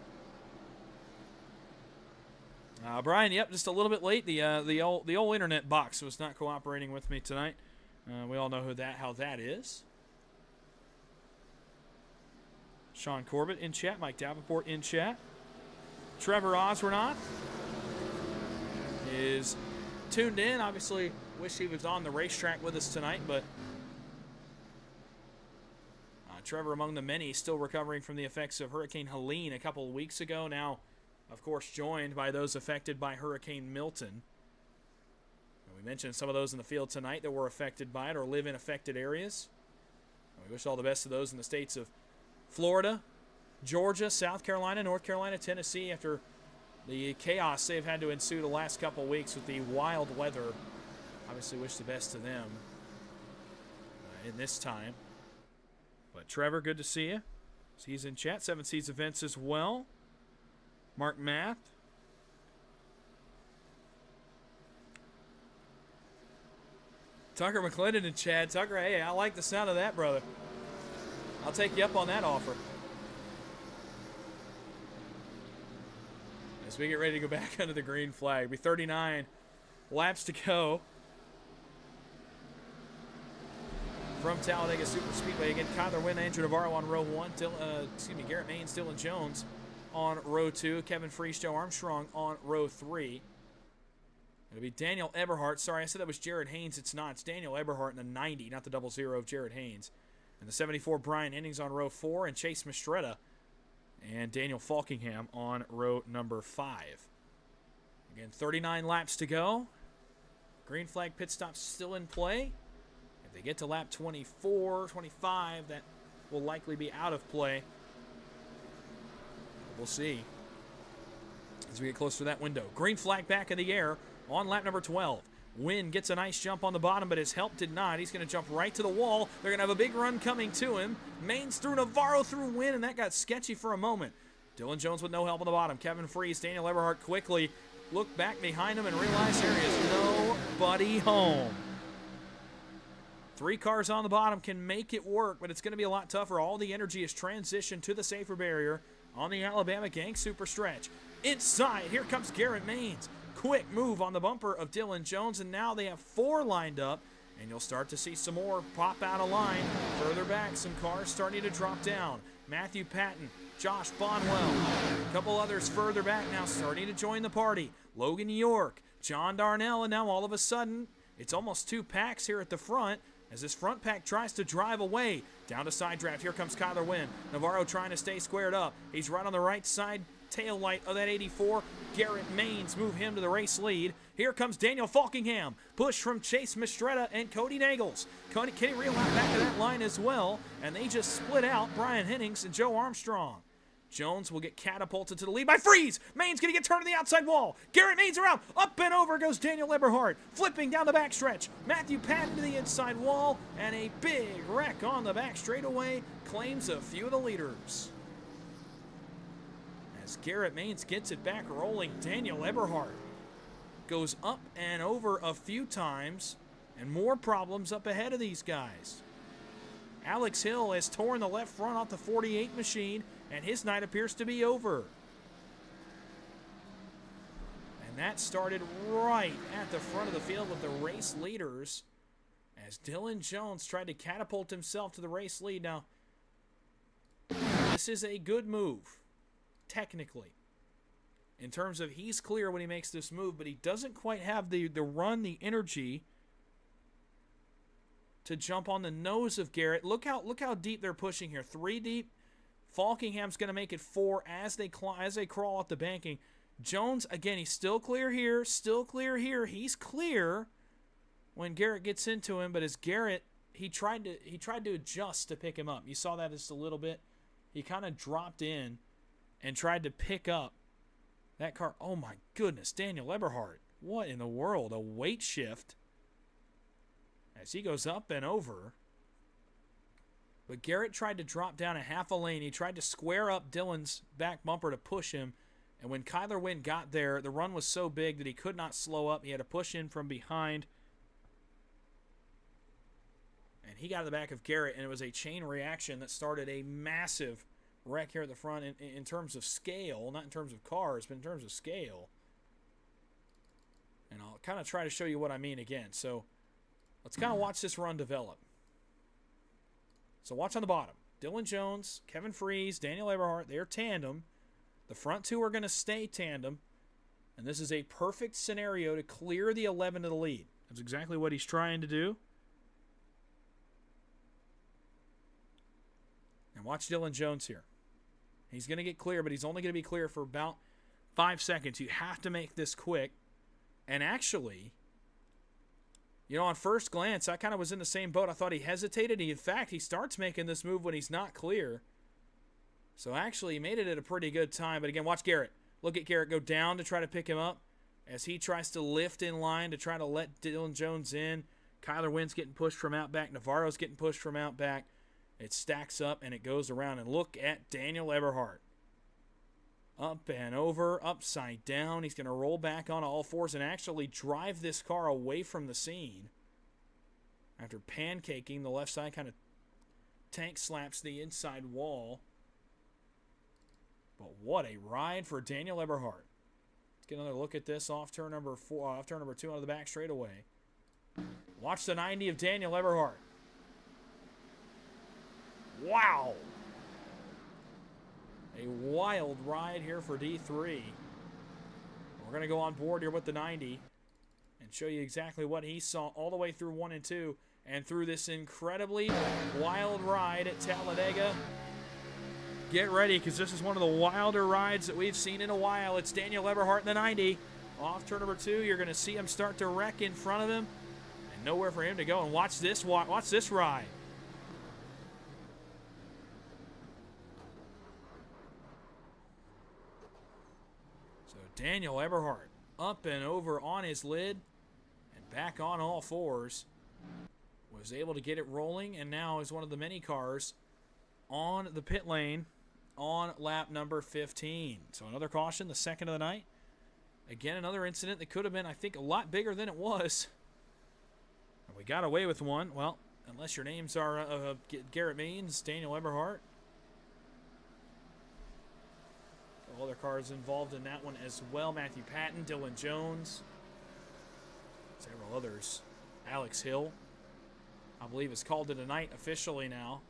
Brian, yep, just a little bit late. The old internet box was not cooperating with me tonight. We all know how that is. Sean Corbett in chat. Mike Davenport in chat. Trevor Osronoff is tuned in. Obviously, wish he was on the racetrack with us tonight, but Trevor, among the many, still recovering from the effects of Hurricane Helene a couple of weeks ago. Now, of course, joined by those affected by Hurricane Milton. And we mentioned some of those in the field tonight that were affected by it or live in affected areas. And we wish all the best to those in the states of Florida, Georgia, South Carolina, North Carolina, Tennessee, after the chaos they've had to ensue the last couple of weeks with the wild weather. Obviously wish the best to them in this time. But Trevor, good to see you. He's in chat. 7 Seeds Events as well. Mark Math. Tucker McClendon in chat. Tucker, hey, I like the sound of that, brother. I'll take you up on that offer. As we get ready to go back under the green flag. It'll be 39 laps to go. from Talladega Superspeedway. Again, Kyler Wynn, Andrew Navarro on row 1. Garrett Maines, Dylan Jones on row 2. Kevin Freese, Joe Armstrong on row 3. It'll be Daniel Eberhardt. Sorry, I said that was Jared Haynes. It's not. It's Daniel Eberhardt in the 90, not the 00 of Jared Haynes. And the 74, Brian Hennings on row 4. And Chase Mistretta and Daniel Falkingham on row number 5. Again, 39 laps to go. Green flag pit stop still in play. If they get to lap 24, 25, that will likely be out of play. We'll see as we get closer to that window. Green flag back in the air on lap number 12. Wynn gets a nice jump on the bottom, but his help did not. He's going to jump right to the wall. They're going to have a big run coming to him. Maines through Navarro through Wynn, and that got sketchy for a moment. Dylan Jones with no help on the bottom. Kevin Freese, Daniel Eberhardt quickly look back behind him and realize there is nobody home. 3 cars on the bottom can make it work, but it's going to be a lot tougher. All the energy is transitioned to the safer barrier on the Alabama Gang Super Stretch. Inside, here comes Garrett Maines. Quick move on the bumper of Dylan Jones, and now they have 4 lined up, and you'll start to see some more pop out of line. Further back, some cars starting to drop down. Matthew Patton, Josh Bonwell, a couple others further back now starting to join the party. Logan York, John Darnell, and now all of a sudden, it's almost 2 packs here at the front as this front pack tries to drive away. Down to side draft, here comes Kyler Wynn. Navarro trying to stay squared up. He's right on the right side tail light of that 84. Garrett Maines move him to the race lead. Here comes Daniel Falkingham. Push from Chase Mistretta and Cody Nagels. Kenny Reel out back to that line as well, and they just split out Brian Hennings and Joe Armstrong. Jones will get catapulted to the lead by Freeze. Maines going to get turned to the outside wall. Garrett Maines around. Up and over goes Daniel Eberhardt. Flipping down the backstretch. Matthew Patton to the inside wall. And a big wreck on the back straightaway claims a few of the leaders. As Garrett Maines gets it back rolling, Daniel Eberhardt goes up and over a few times. And more problems up ahead of these guys. Alex Hill has torn the left front off the 48 machine, and his night appears to be over. And that started right at the front of the field with the race leaders as Dylan Jones tried to catapult himself to the race lead. Now, this is a good move, technically, in terms of he's clear when he makes this move, but he doesn't quite have the run, the energy to jump on the nose of Garrett. Look how deep they're pushing here. 3 deep. Falkingham's going to make it 4 as they crawl off the banking. Jones, again, he's still clear here, still clear here. He's clear when Garrett gets into him, but as Garrett, he tried to adjust to pick him up. You saw that just a little bit. He kind of dropped in and tried to pick up that car. Oh my goodness, Daniel Eberhardt. What in the world? A weight shift as he goes up and over. But Garrett tried to drop down a half a lane. He tried to square up Dylan's back bumper to push him. And when Kyler Wynn got there, the run was so big that he could not slow up. He had to push in from behind. And he got to the back of Garrett, and it was a chain reaction that started a massive wreck here at the front in terms of scale. Not in terms of cars, but in terms of scale. And I'll kind of try to show you what I mean again. So let's kind of watch this run develop. So watch on the bottom. Dylan Jones, Kevin Freese, Daniel Eberhardt, they're tandem. The front 2 are going to stay tandem. And this is a perfect scenario to clear the 11 to the lead. That's exactly what he's trying to do. And watch Dylan Jones here. He's going to get clear, but he's only going to be clear for about 5 seconds. You have to make this quick. And actually, you know, on first glance, I kind of was in the same boat. I thought he hesitated. In fact, he starts making this move when he's not clear. So actually, he made it at a pretty good time. But again, watch Garrett. Look at Garrett go down to try to pick him up as he tries to lift in line to try to let Dylan Jones in. Kyler Wynn's getting pushed from out back. Navarro's getting pushed from out back. It stacks up and it goes around. And look at Daniel Eberhardt. Up and over, upside down. He's going to roll back on all fours and actually drive this car away from the scene. After pancaking, the left side kind of tank slaps the inside wall. But what a ride for Daniel Eberhardt. Let's get another look at this off turn number 4, off turn number 2 out of the back straightaway. Watch the 90 of Daniel Eberhardt. Wow. A wild ride here for D3. We're going to go on board here with the 90 and show you exactly what he saw all the way through 1 and 2 and through this incredibly wild ride at Talladega. Get ready, because this is one of the wilder rides that we've seen in a while. It's Daniel Eberhardt in the 90. Off turn number 2, you're going to see him start to wreck in front of him. And nowhere for him to go. And watch this ride. So Daniel Eberhardt up and over on his lid and back on all fours. Was able to get it rolling, and now is one of the many cars on the pit lane on lap number 15. So another caution, the second of the night. Again, another incident that could have been, I think, a lot bigger than it was. And we got away with one. Well, unless your names are Garrett Means, Daniel Eberhardt. All other cars involved in that one as well. Matthew Patton, Dylan Jones, several others. Alex Hill, I believe, is called it a night officially now.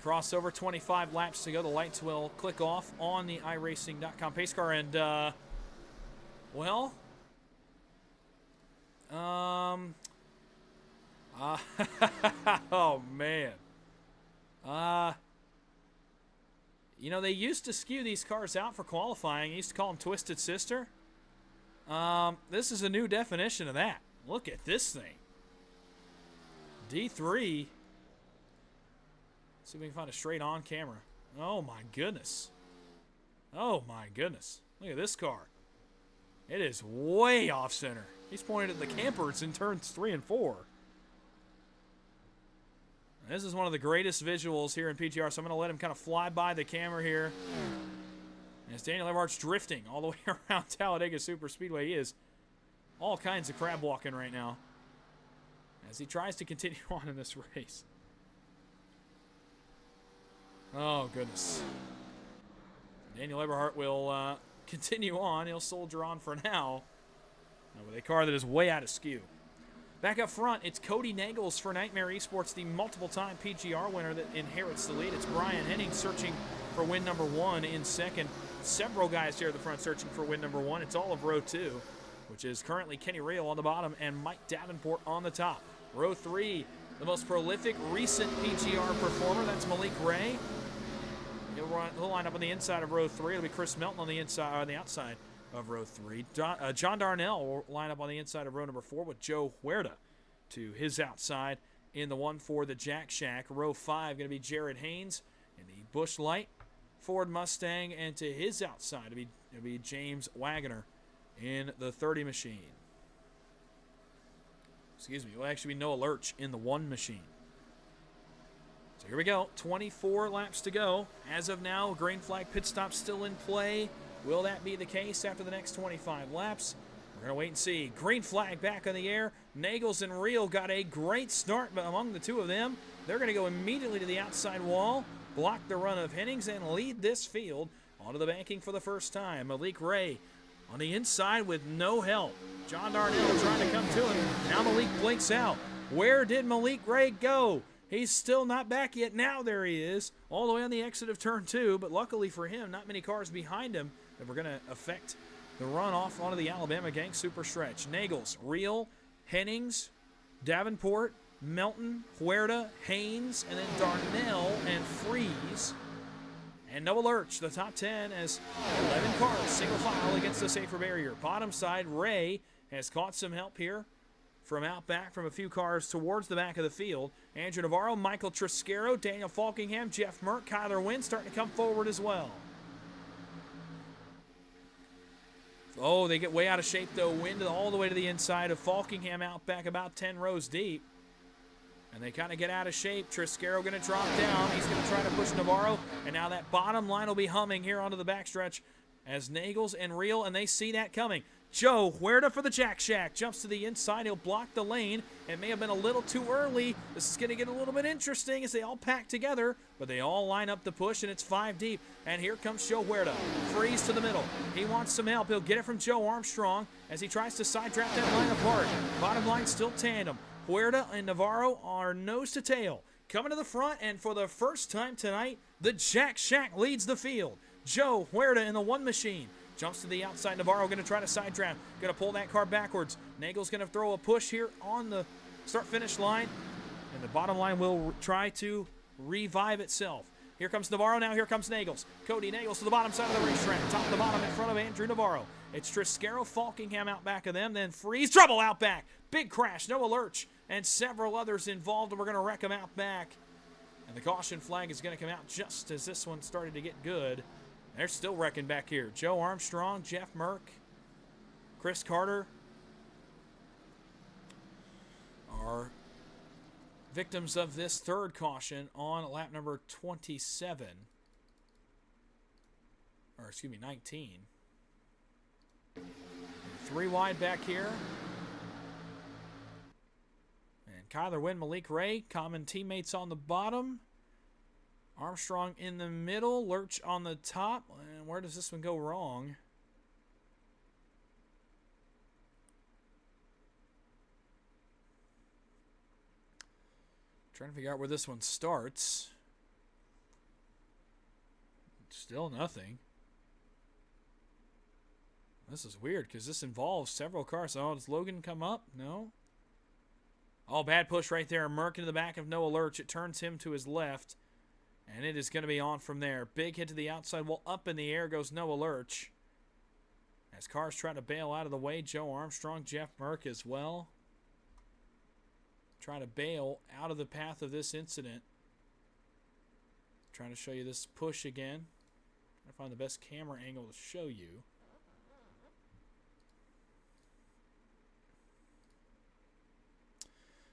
Cross over, 25 laps to go. The lights will click off on the iRacing.com pace car, and well, oh man, you know, they used to skew these cars out for qualifying. They used to call them Twisted Sister. This is a new definition of that. Look at this thing. D3. See if we can find a straight on camera. Oh my goodness. Oh my goodness. Look at this car. It is way off center. He's pointing at the campers in turns 3 and 4. And this is one of the greatest visuals here in PGR, so I'm going to let him kind of fly by the camera here. And as Daniel Eberhardt's drifting all the way around Talladega Superspeedway, he is all kinds of crab walking right now as he tries to continue on in this race. Oh, goodness. Daniel Eberhardt will continue on. He'll soldier on for now with a car that is way out of skew. Back up front, it's Cody Nagels for Nightmare Esports, the multiple-time PGR winner that inherits the lead. It's Brian Henning searching for win number 1 in second. Several guys here at the front searching for win number 1. It's all of row 2, which is currently Kenny Reel on the bottom and Mike Davenport on the top. Row 3, the most prolific recent PGR performer, that's Malik Ray. He'll line up on the inside of row 3. It'll be Chris Melton on the inside, on the outside of row 3. John Darnell will line up on the inside of row number 4 with Joe Huerta to his outside in the 1-4, the Jack Shack. Row 5 going to be Jared Haynes in the Busch Light Ford Mustang, and to his outside it'll be James Wagoner in the 30 machine. Excuse me, it will actually be Noah Lurch in the 1 machine. So here we go, 24 laps to go. As of now, green flag pit stop still in play. Will that be the case after the next 25 laps? We're going to wait and see. Green flag back on the air. Nagels and Reel got a great start among the two of them. They're going to go immediately to the outside wall, block the run of Hennings, and lead this field onto the banking for the first time. Malik Ray on the inside with no help. John Darnell trying to come to him. Now Malik blinks out. Where did Malik Ray go? He's still not back yet. Now there he is, all the way on the exit of turn 2, but luckily for him, not many cars behind him that were going to affect the run off onto the Alabama Gang Super Stretch. Nagels, Reel, Hennings, Davenport, Melton, Huerta, Haynes, and then Darnell and Freeze. And Noah Lurch, the top 10, as 11 cars single file against the safer barrier. Bottom side, Ray has caught some help here from out back from a few cars towards the back of the field. Andrew Navarro, Michael Triscaro, Daniel Falkingham, Jeff Merck, Kyler Wynn starting to come forward as well. Oh, they get way out of shape, though. Wynn all the way to the inside of Falkingham out back about 10 rows deep. And they kind of get out of shape. Triscaro going to drop down. He's going to try to push Navarro. And now that bottom line will be humming here onto the backstretch as Nagels and Reel, and they see that coming. Joe Huerta for the Jack Shack. Jumps to the inside. He'll block the lane. It may have been a little too early. This is going to get a little bit interesting as they all pack together, but they all line up to push, and it's 5 deep. And here comes Joe Huerta. Freeze to the middle. He wants some help. He'll get it from Joe Armstrong as he tries to side draft that line apart. Bottom line still tandem. Huerta and Navarro are nose to tail. Coming to the front, and for the first time tonight, the Jack Shack leads the field. Joe Huerta in the one machine. Jumps to the outside. Navarro going to try to side draft. Going to pull that car backwards. Nagel's going to throw a push here on the start-finish line. And the bottom line will try to revive itself. Here comes Navarro now. Here comes Nagels. Cody Nagels to the bottom side of the racetrack. Top to the bottom in front of Andrew Navarro. It's Triscaro Falkingham out back of them. Then Freeze. Trouble out back. Big crash. Noah Lurch and several others involved. And we're going to wreck them out back. And the caution flag is going to come out just as this one started to get good. They're still wrecking back here. Joe Armstrong, Jeff Merck, Chris Carter are victims of this third caution on lap number 27. Or, excuse me, 19. 3 wide back here. And Kyler Wynn, Malik Ray, common teammates on the bottom. Armstrong in the middle, Lurch on the top. And where does this one go wrong? Trying to figure out where this one starts. Still nothing. This is weird because this involves several cars. Oh, does Logan come up? No. Oh, bad push right there. Merck into the back of Noah Lurch. It turns him to his left. And it is going to be on from there. Big hit to the outside. Well, up in the air goes Noah Lurch. As cars try to bail out of the way, Joe Armstrong, Jeff Merck as well. Trying to bail out of the path of this incident. Trying to show you this push again. Trying to find the best camera angle to show you.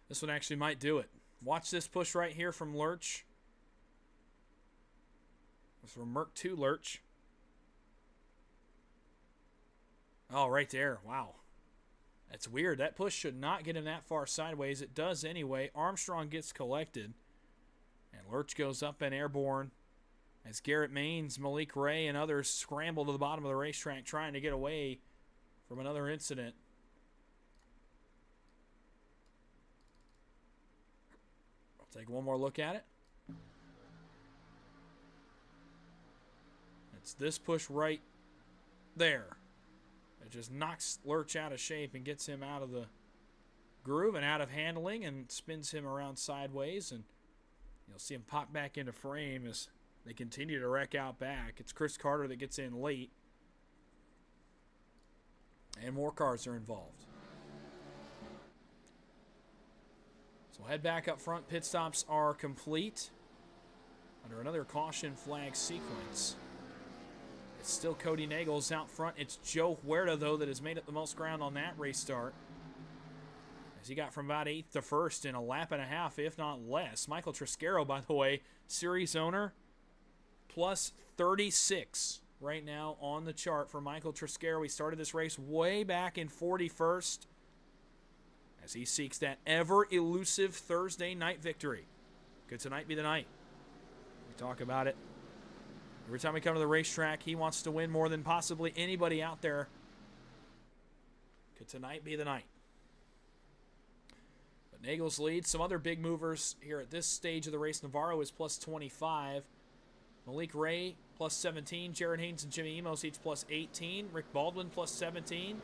This one actually might do it. Watch this push right here from Lurch. From Merck to Lurch. Oh, right there. Wow. That's weird. That push should not get him that far sideways. It does anyway. Armstrong gets collected. And Lurch goes up and airborne. As Garrett Maines, Malik Ray, and others scramble to the bottom of the racetrack trying to get away from another incident. I'll take one more look at it. It's this push right there. It just knocks Lurch out of shape and gets him out of the groove and out of handling and spins him around sideways. And you'll see him pop back into frame as they continue to wreck out back. It's Chris Carter that gets in late. And more cars are involved. So head back up front. Pit stops are complete under another caution flag sequence. It's still Cody Nagels out front. It's Joe Huerta, though, that has made up the most ground on that race start. As he got from about 8th to 1st in a lap and a half, if not less. Michael Triscaro, by the way, series owner, plus 36 right now on the chart for Michael Triscaro. He started this race way back in 41st as he seeks that ever-elusive Thursday night victory. Could tonight be the night? We talk about it. Every time we come to the racetrack, he wants to win more than possibly anybody out there. Could tonight be the night? But Nagels leads. Some other big movers here at this stage of the race. Navarro is plus 25. Malik Ray plus 17. Jared Haynes and Jimmy Emos each plus 18. Rick Baldwin plus 17.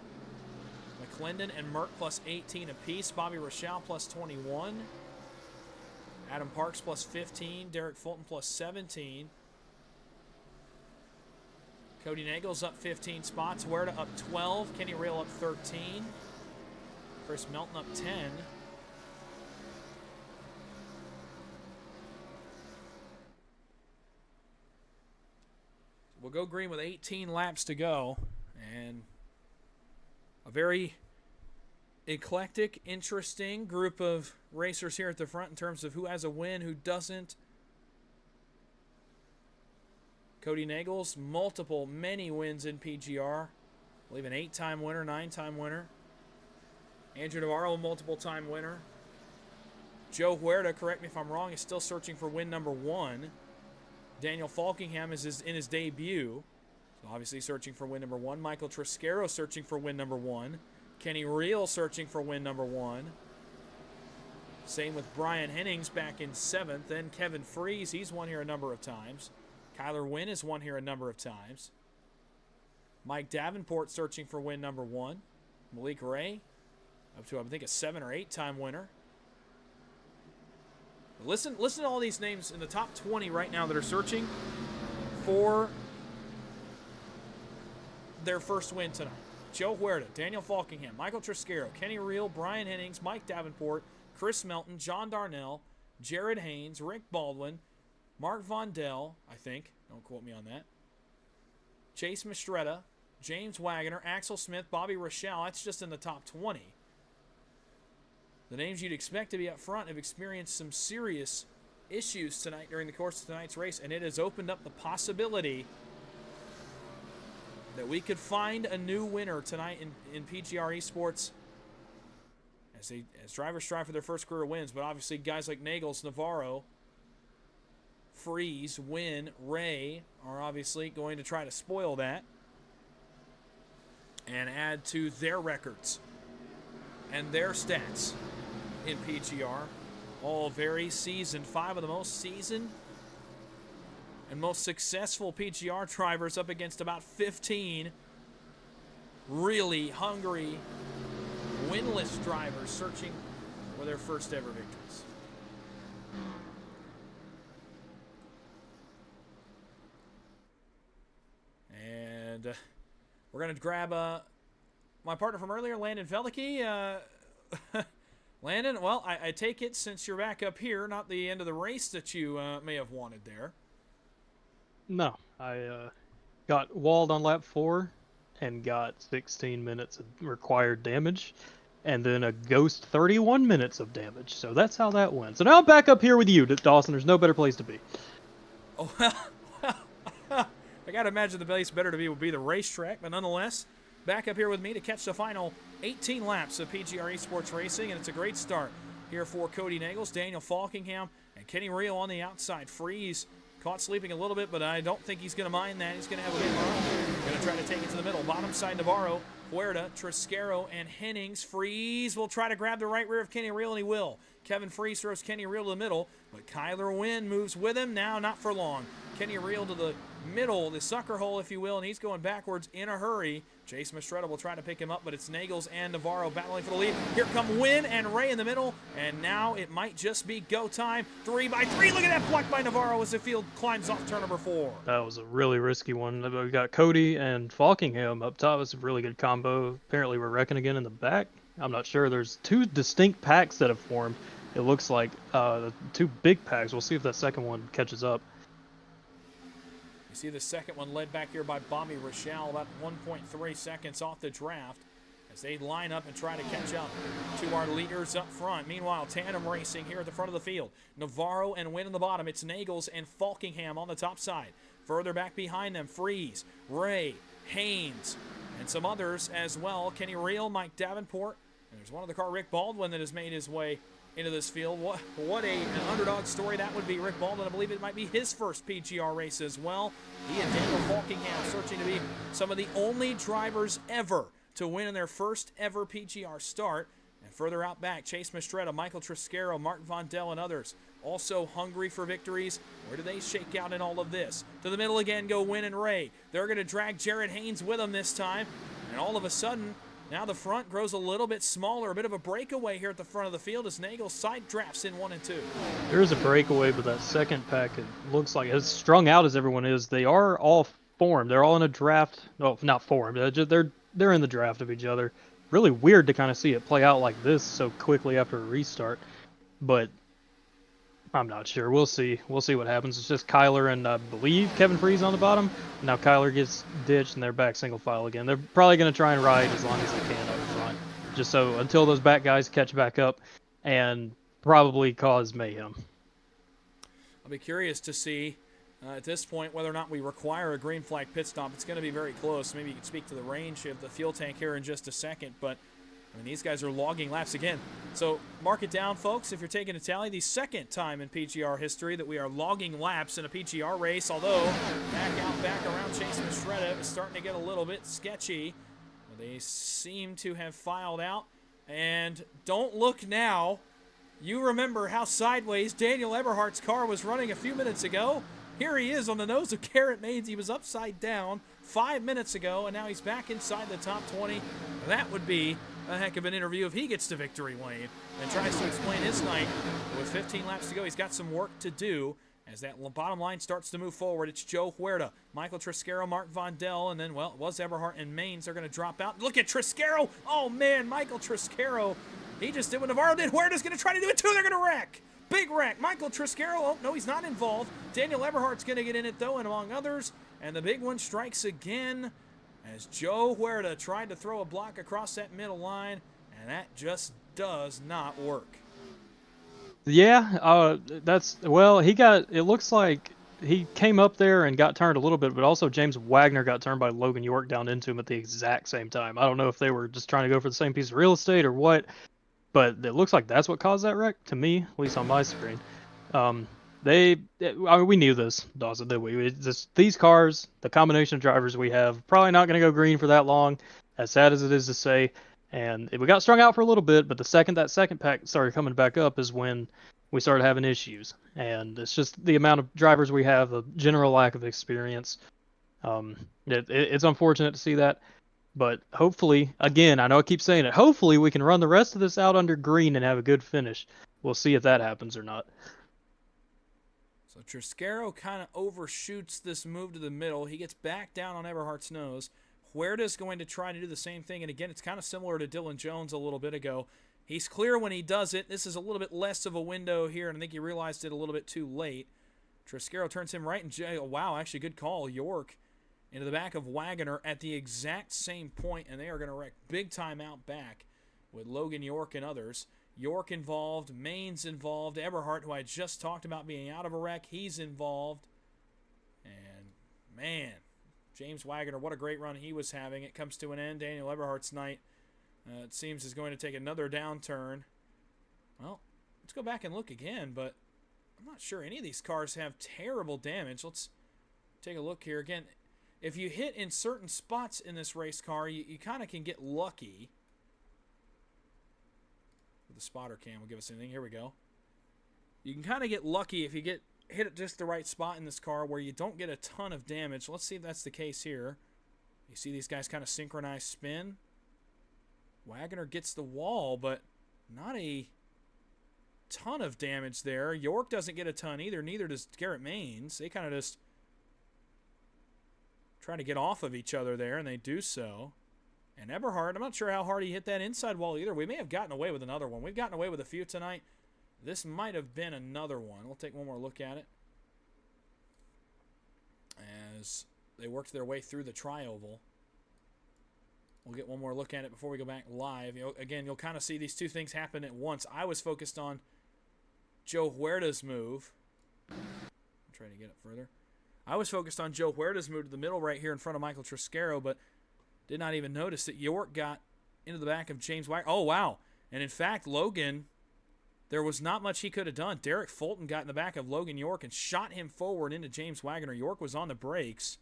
McClendon and Merck plus 18 apiece. Bobby Rochelle plus 21. Adam Parks plus 15. Derek Fulton plus 17. Cody Nagels up 15 spots. Huerta up 12. Kenny Rail up 13. Chris Melton up 10. We'll go green with 18 laps to go. And a very eclectic, interesting group of racers here at the front in terms of who has a win, who doesn't. Cody Nagels, many wins in PGR. believe an 8-time winner, 9-time winner. Andrew Navarro, a multiple-time winner. Joe Huerta, correct me if I'm wrong, is still searching for win number 1. Daniel Falkingham is in his debut, so obviously searching for win number 1. Michael Triscaro searching for win number 1. Kenny Reel searching for win number 1. Same with Brian Hennings back in 7th. Then Kevin Freese, he's won here a number of times. Kyler Wynn has won here a number of times. Mike Davenport searching for win number 1. Malik Ray, up to, I think, a 7 or 8-time winner. But listen to all these names in the top 20 right now that are searching for their first win tonight. Joe Huerta, Daniel Falkingham, Michael Triscaro, Kenny Reel, Brian Hennings, Mike Davenport, Chris Melton, John Darnell, Jared Haynes, Rick Baldwin, Mark Vondell, I think. Don't quote me on that. Chase Mistretta, James Wagoner, Axel Smith, Bobby Rochelle. That's just in the top 20. The names you'd expect to be up front have experienced some serious issues tonight during the course of tonight's race, and it has opened up the possibility that we could find a new winner tonight in PGR eSports as drivers strive for their first career wins. But obviously guys like Nagels, Navarro, Freeze, Wynn, Ray are obviously going to try to spoil that and add to their records and their stats in PGR. All very seasoned. 5 of the most seasoned and most successful PGR drivers up against about 15 really hungry, winless drivers searching for their first ever victories. And we're going to grab my partner from earlier, Landon Veliky. Landon, well, I take it since you're back up here, not the end of the race that you may have wanted there. No, I got walled on lap 4 and got 16 minutes of required damage, and then a ghost 31 minutes of damage. So that's how that went. So now I'm back up here with you, Dawson. There's no better place to be. Oh, well, I got to imagine the place better to be would be the racetrack, but nonetheless, back up here with me to catch the final 18 laps of PGR eSports Racing, and it's a great start here for Cody Nagels, Daniel Falkingham, and Kenny Reel on the outside. Freeze caught sleeping a little bit, but I don't think he's going to mind that. He's going to have a big run. Going to try to take it to the middle. Bottom side, Navarro, Huerta, Triscaro, and Hennings. Freeze will try to grab the right rear of Kenny Reel, and he will. Kevin Freeze throws Kenny Reel to the middle, but Kyler Wynn moves with him. Now, not for long. Kenny Reel to the middle, the sucker hole, if you will, and he's going backwards in a hurry. Chase Mistretta will try to pick him up, but it's Nagels and Navarro battling for the lead. Here come Wynn and Ray in the middle, and now it might just be go time. 3x3. Look at that block by Navarro as the field climbs off turn number 4. That was a really risky one. We got Cody and Falkingham up top. It's a really good combo. Apparently we're wrecking again in the back. I'm not sure. There's 2 distinct packs that have formed. It looks like 2 big packs. We'll see if that second one catches up. You see the second one led back here by Bobby Rochelle, about 1.3 seconds off the draft as they line up and try to catch up to our leaders up front. Meanwhile, tandem racing here at the front of the field. Navarro and Wynn in the bottom. It's Nagels and Falkingham on the top side. Further back behind them, Freeze, Ray, Haynes, and some others as well. Kenny Reel, Mike Davenport, and there's one of the car, Rick Baldwin, that has made his way into this field. What an underdog story that would be. Rick Baldwin, I believe it might be his first PGR race as well. He and Daniel Falkingham searching to be some of the only drivers ever to win in their first ever PGR start. And further out back, Chase Mistretta, Michael Triscaro, Mark Vondell, and others also hungry for victories. Where do they shake out in all of this? To the middle again go Wynn and Ray. They're going to drag Jared Haynes with them this time. And all of a sudden, now the front grows a little bit smaller, a bit of a breakaway here at the front of the field as Nagels side drafts in 1 and 2. There is a breakaway, but that second pack, it looks like, as strung out as everyone is, they are all formed. They're all in a draft. No, not formed. They're in the draft of each other. Really weird to kind of see it play out like this so quickly after a restart. But I'm not sure. We'll see. We'll see what happens. It's just Kyler and I believe Kevin Freeze on the bottom. Now Kyler gets ditched and they're back single file again. They're probably going to try and ride as long as they can up front, just so until those back guys catch back up and probably cause mayhem. I'll be curious to see At this point, whether or not we require a green flag pit stop, it's going to be very close. Maybe you can speak to the range of the fuel tank here in just a second, but I mean, these guys are logging laps again. So mark it down, folks, if you're taking a tally. The second time in PGR history that we are logging laps in a PGR race, although back around Chase Mishredev is starting to get a little bit sketchy. They seem to have filed out. And don't look now. You remember how sideways Daniel Eberhardt's car was running a few minutes ago? Here he is on the nose of Garrett Maines. He was upside down 5 minutes ago, and now he's back inside the top 20. That would be a heck of an interview if he gets to victory lane and tries to explain his night. With 15 laps to go, he's got some work to do as that bottom line starts to move forward. It's Joe Huerta, Michael Triscaro, Mark Vondel, and then, well, it was Eberhardt and Maines are going to drop out. Look at Triscaro. Oh, man, Michael Triscaro. He just did what Navarro did. Huerta's going to try to do it, too. They're going to wreck. Big wreck. Michael Triscaro. Oh, no, he's not involved. Daniel Eberhardt's going to get in it, though, and among others. And the big one strikes again as Joe Huerta tried to throw a block across that middle line, and that just does not work. Yeah, it looks like he came up there and got turned a little bit, but also James Wagner got turned by Logan York down into him at the exact same time. I don't know if they were just trying to go for the same piece of real estate or what, but it looks like that's what caused that wreck to me, at least on my screen. We knew this, Dawson, did we? These cars, the combination of drivers we have, probably not going to go green for that long, as sad as it is to say. And we got strung out for a little bit, but the second that second pack started coming back up is when we started having issues. And it's just the amount of drivers we have, the general lack of experience. It's unfortunate to see that. But hopefully, again, I know I keep saying it, hopefully we can run the rest of this out under green and have a good finish. We'll see if that happens or not. So Triscaro kind of overshoots this move to the middle. He gets back down on Eberhardt's nose. Huerta's going to try to do the same thing, and again, it's kind of similar to Dylan Jones a little bit ago. He's clear when he does it. This is a little bit less of a window here, and I think he realized it a little bit too late. Triscaro turns him right in jail. Wow, actually good call. York into the back of Wagoner at the exact same point, and they are going to wreck big time out back with Logan York and others. York involved, Maines involved, Eberhardt, who I just talked about being out of a wreck, he's involved. And, man, James Wagoner, what a great run he was having. It comes to an end. Daniel Eberhardt's night, it seems, is going to take another downturn. Well, let's go back and look again, but I'm not sure any of these cars have terrible damage. Let's take a look here. Again, if you hit in certain spots in this race car, you kind of can get lucky. The spotter cam will give us anything. Here we go. You can kind of get lucky if you hit at just the right spot in this car where you don't get a ton of damage. Let's see if that's the case here. You see these guys kind of synchronize spin. Wagoner gets the wall, but not a ton of damage there. York doesn't get a ton either. Neither does Garrett Maines. They kind of just try to get off of each other there, and they do so. And Eberhardt, I'm not sure how hard he hit that inside wall either. We may have gotten away with another one. We've gotten away with a few tonight. This might have been another one. We'll take one more look at it as they worked their way through the tri-oval. We'll get one more look at it before we go back live. Again, you'll kind of see these two things happen at once. I was focused on Joe Huerta's move. I'm trying to get it further. I was focused on Joe Huerta's move to the middle right here in front of Michael Triscaro, but did not even notice that York got into the back of James Wagner. Oh, wow. And in fact, Logan, there was not much he could have done. Derek Fulton got in the back of Logan York and shot him forward into James Wagner. York was on the brakes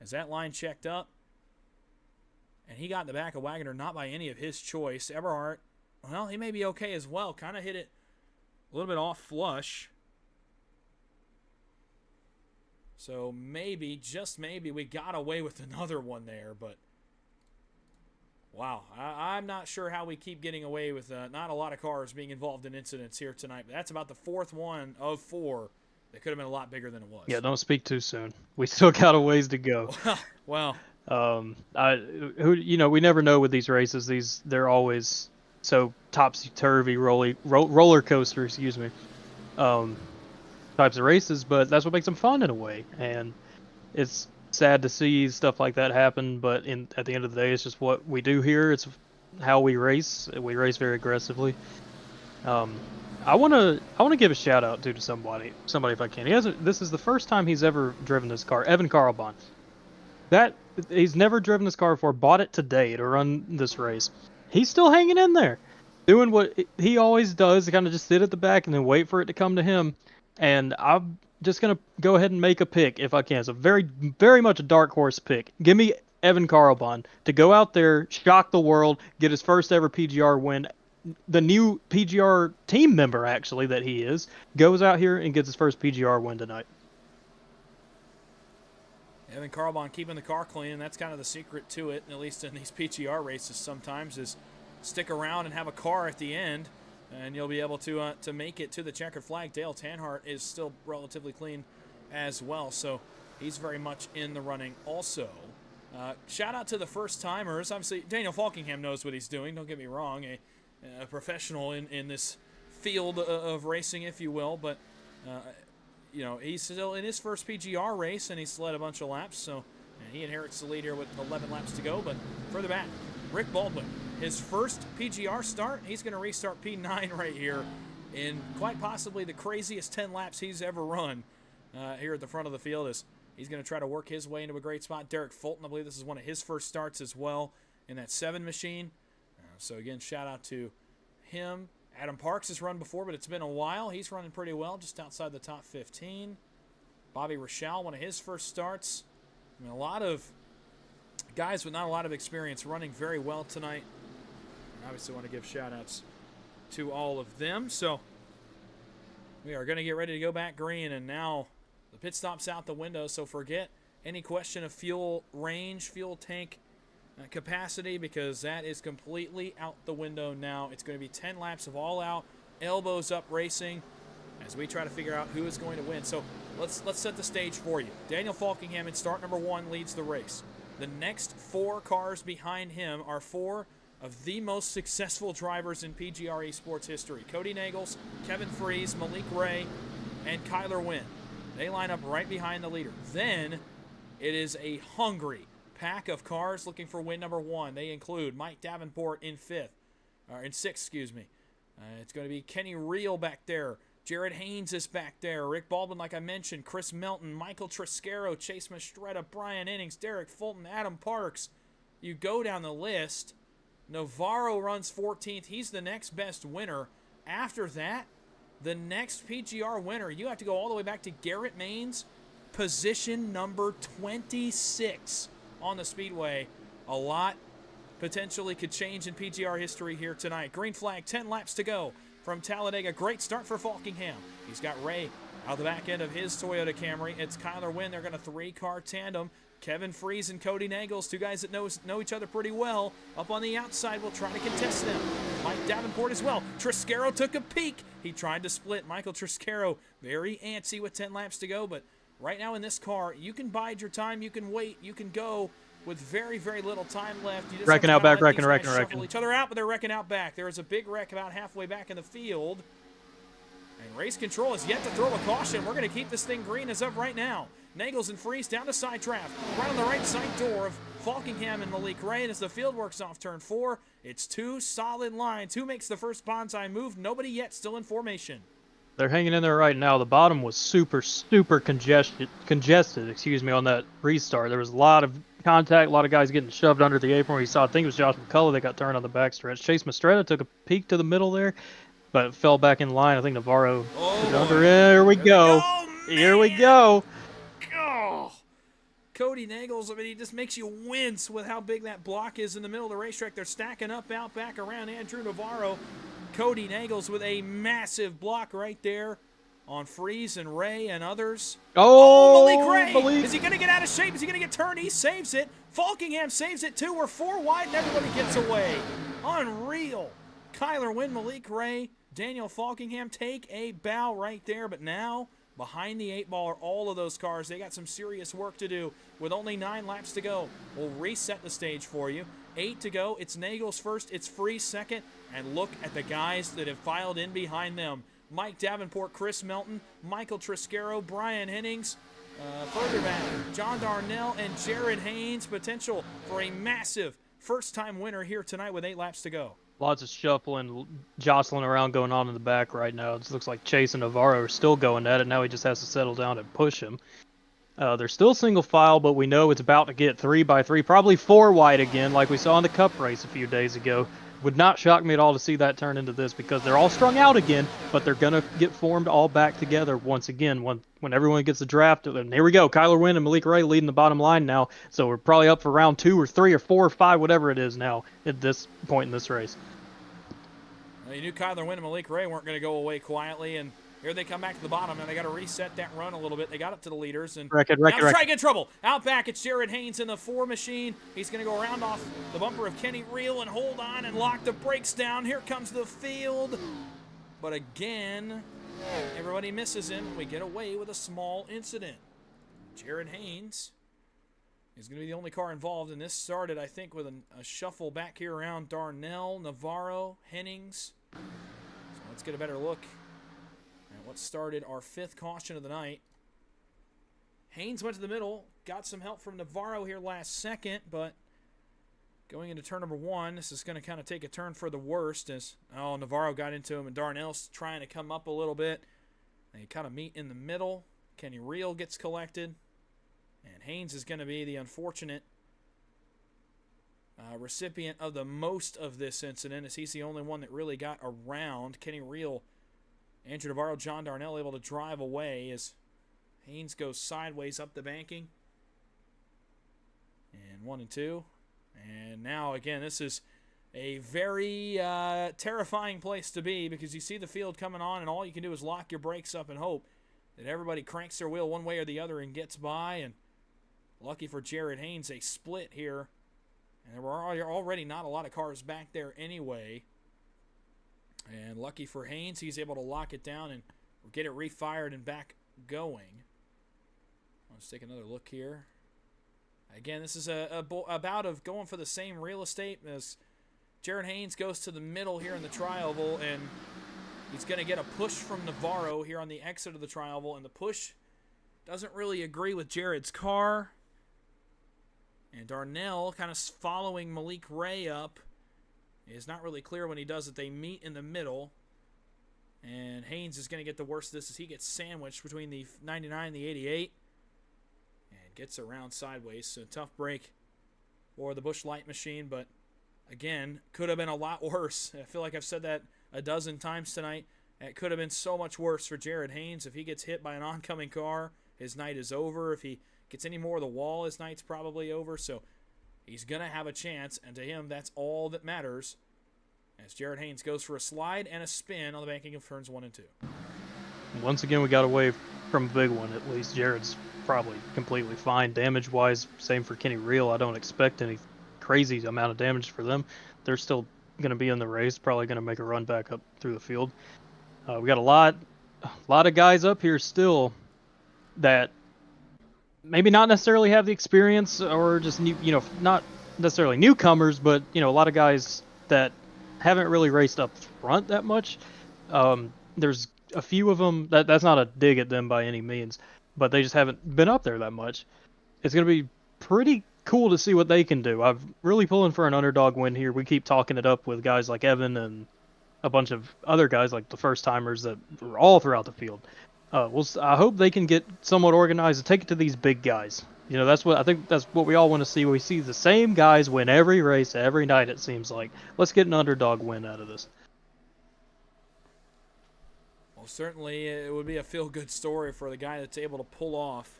as that line checked up. And he got in the back of Wagner, not by any of his choice. Eberhardt, well, he may be okay as well. Kind of hit it a little bit off flush. So maybe, just maybe, we got away with another one there, but wow, I'm not sure how we keep getting away with not a lot of cars being involved in incidents here tonight. But that's about the fourth one of four that could have been a lot bigger than it was. Yeah, don't speak too soon. We still got a ways to go. Well, we never know with these races. They're always so topsy-turvy, roller coaster, types of races, but that's what makes them fun in a way. And it's sad to see stuff like that happen, but at the end of the day, it's just what we do here. It's how we race. We race very aggressively. I wanna give a shout out to somebody if I can. He hasn't. This is the first time he's ever driven this car. Evan Carlbon. That he's never driven this car before. Bought it today to run this race. He's still hanging in there, doing what he always does. Kind of just sit at the back and then wait for it to come to him. And I'm just gonna go ahead and make a pick if I can. So very much a dark horse pick. Give me Evan Carlbon to go out there, shock the world, get his first ever PGR win. The new PGR team member, actually, that he is, goes out here and gets his first PGR win tonight. Evan Carlbon keeping the car clean, and that's kind of the secret to it, at least in these PGR races sometimes, is stick around and have a car at the end, and you'll be able to make it to the checkered flag. Dale Tanhart is still relatively clean as well, so he's very much in the running also. Shout out to the first-timers. Obviously, Daniel Falkingham knows what he's doing, don't get me wrong. A professional in this field of racing, if you will, but you know, he's still in his first PGR race, and he's led a bunch of laps, so he inherits the lead here with 11 laps to go. But further back, Rick Baldwin, his first PGR start, he's going to restart P9 right here in quite possibly the craziest 10 laps he's ever run here at the front of the field. As he's going to try to work his way into a great spot. Derek Fulton, I believe this is one of his first starts as well in that 7 machine. So again, shout out to him. Adam Parks has run before, but it's been a while. He's running pretty well, just outside the top 15. Bobby Rochelle, one of his first starts. I mean, a lot of guys with not a lot of experience running very well tonight. And obviously want to give shout outs to all of them. So we are going to get ready to go back green, and now the pit stop's out the window, so forget any question of fuel range, fuel tank capacity, because that is completely out the window now. It's going to be 10 laps of all-out, elbows-up racing as we try to figure out who is going to win. So let's set the stage for you. Daniel Falkingham in start number 1 leads the race. The next 4 cars behind him are 4 of the most successful drivers in PGR eSports history. Cody Nagels, Kevin Freese, Malik Ray, and Kyler Wynn. They line up right behind the leader. Then it is a hungry pack of cars looking for win number 1. They include Mike Davenport in 6th. It's going to be Kenny Reel back there. Jared Haynes is back there. Rick Baldwin, like I mentioned. Chris Melton, Michael Triscaro, Chase Mastretta, Brian Innings, Derek Fulton, Adam Parks. You go down the list. Navarro runs 14th. He's the next best winner. After that, the next PGR winner, you have to go all the way back to Garrett Maines, position number 26. On the speedway. A lot potentially could change in PGR history here tonight. Green flag, 10 laps to go from Talladega. Great start for Falkingham. He's got Ray out the back end of his Toyota Camry. It's Kyler Wynn. They're going to 3-car tandem. Kevin Freese and Cody Nagels, 2 guys that know each other pretty well. Up on the outside, will try to contest them. Mike Davenport as well. Triscaro took a peek. He tried to split. Michael Triscaro, very antsy with 10 laps to go, but right now in this car, you can bide your time, you can wait, you can go with very, very little time left. You just wrecking out back, wrecking. Shuffle each other out, but they're wrecking out back. There is a big wreck about halfway back in the field. And race control is yet to throw a caution. We're going to keep this thing green as of right now. Nagels and Freese down to side draft. Right on the right side door of Falkingham and Malik Ray. And as the field works off turn 4, it's 2 solid lines. Who makes the first bonsai move? Nobody yet, still in formation. They're hanging in there right now. The bottom was super congested, on that restart. There was a lot of contact, a lot of guys getting shoved under the apron. We saw, I think it was Josh McCullough that got turned on the backstretch. Chase Mastretta took a peek to the middle there, but fell back in line. I think Navarro under. Here we go. Here we go. Oh. Cody Nagels, I mean, he just makes you wince with how big that block is in the middle of the racetrack. They're stacking up out back around Andrew Navarro. Cody Nagels with a massive block right there on Freese and Ray and others. Oh, Malik Ray! Is he going to get out of shape? Is he going to get turned? He saves it. Falkingham saves it too. We're 4 wide and everybody gets away. Unreal. Kyler Wynn, Malik Ray, Daniel Falkingham take a bow right there, but now behind the 8 ball are all of those cars. They got some serious work to do with only 9 laps to go. We'll reset the stage for you. 8 to go. It's Nagels first. It's Freese second. And look at the guys that have filed in behind them. Mike Davenport, Chris Melton, Michael Triscaro, Brian Hennings. Further back, John Darnell and Jared Haynes. Potential for a massive first-time winner here tonight with 8 laps to go. Lots of shuffling, jostling around going on in the back right now. It looks like Chase and Navarro are still going at it. Now he just has to settle down and push him. They're still single file, but we know it's about to get 3x3, probably 4 wide again, like we saw in the Cup race a few days ago. Would not shock me at all to see that turn into this, because they're all strung out again, but they're going to get formed all back together once again when everyone gets the draft. And here we go, Kyler Wynn and Malik Ray leading the bottom line now, so we're probably up for round 2 or 3 or 4 or 5, whatever it is now at this point in this race. Well, you knew Kyler Wynn and Malik Ray weren't going to go away quietly, and here they come back to the bottom, and they got to reset that run a little bit. They got up to the leaders, and now try to get in trouble. Out back, it's Jared Haynes in the 4 machine. He's going to go around off the bumper of Kenny Reel and hold on and lock the brakes down. Here comes the field. But again, everybody misses him. We get away with a small incident. Jared Haynes is going to be the only car involved, and this started, I think, with a shuffle back here around Darnell, Navarro, Hennings. So let's get a better look and what started our 5th caution of the night. Haynes went to the middle, got some help from Navarro here last second, but going into turn number 1, this is going to kind of take a turn for the worst as, Navarro got into him, and Darnell's trying to come up a little bit. They kind of meet in the middle. Kenny Reel gets collected, and Haynes is going to be the unfortunate recipient of the most of this incident, as he's the only one that really got around. Kenny Reel, Andrew Navarro, John Darnell able to drive away as Haynes goes sideways up the banking. And 1 and 2. And now, again, this is a very terrifying place to be, because you see the field coming on, and all you can do is lock your brakes up and hope that everybody cranks their wheel one way or the other and gets by. And lucky for Jared Haynes, a split here. And there were already not a lot of cars back there anyway. And lucky for Haynes, he's able to lock it down and get it refired and back going. Let's take another look here. Again, this is a bout of going for the same real estate as Jared Haynes goes to the middle here in the tri-oval, and he's going to get a push from Navarro here on the exit of the tri-oval, and the push doesn't really agree with Jared's car. And Darnell kind of following Malik Ray up. It's not really clear when he does it. They meet in the middle. And Haynes is going to get the worst of this as he gets sandwiched between the 99 and the 88. And gets around sideways. So tough break for the Busch Light machine. But again, could have been a lot worse. I feel like I've said that a dozen times tonight. It could have been so much worse for Jared Haynes. If he gets hit by an oncoming car, his night is over. If he gets any more of the wall, his night's probably over. So he's going to have a chance, and to him, that's all that matters, as Jared Haynes goes for a slide and a spin on the banking of turns 1 and 2. Once again, we got away from a big one. At least Jared's probably completely fine. Damage-wise, same for Kenny Reel. I don't expect any crazy amount of damage for them. They're still going to be in the race, probably going to make a run back up through the field. We got a lot of guys up here still that maybe not necessarily have the experience, or just not necessarily newcomers, but a lot of guys that haven't really raced up front that much. There's a few of them that's not a dig at them by any means, but they just haven't been up there that much. It's going to be pretty cool to see what they can do. I'm really pulling for an underdog win here. We keep talking it up with guys like Evan and a bunch of other guys like the first timers that were all throughout the field. I hope they can get somewhat organized and take it to these big guys. That's what we all want to see. We see the same guys win every race, every night, it seems like. Let's get an underdog win out of this. Well, certainly it would be a feel-good story for the guy that's able to pull off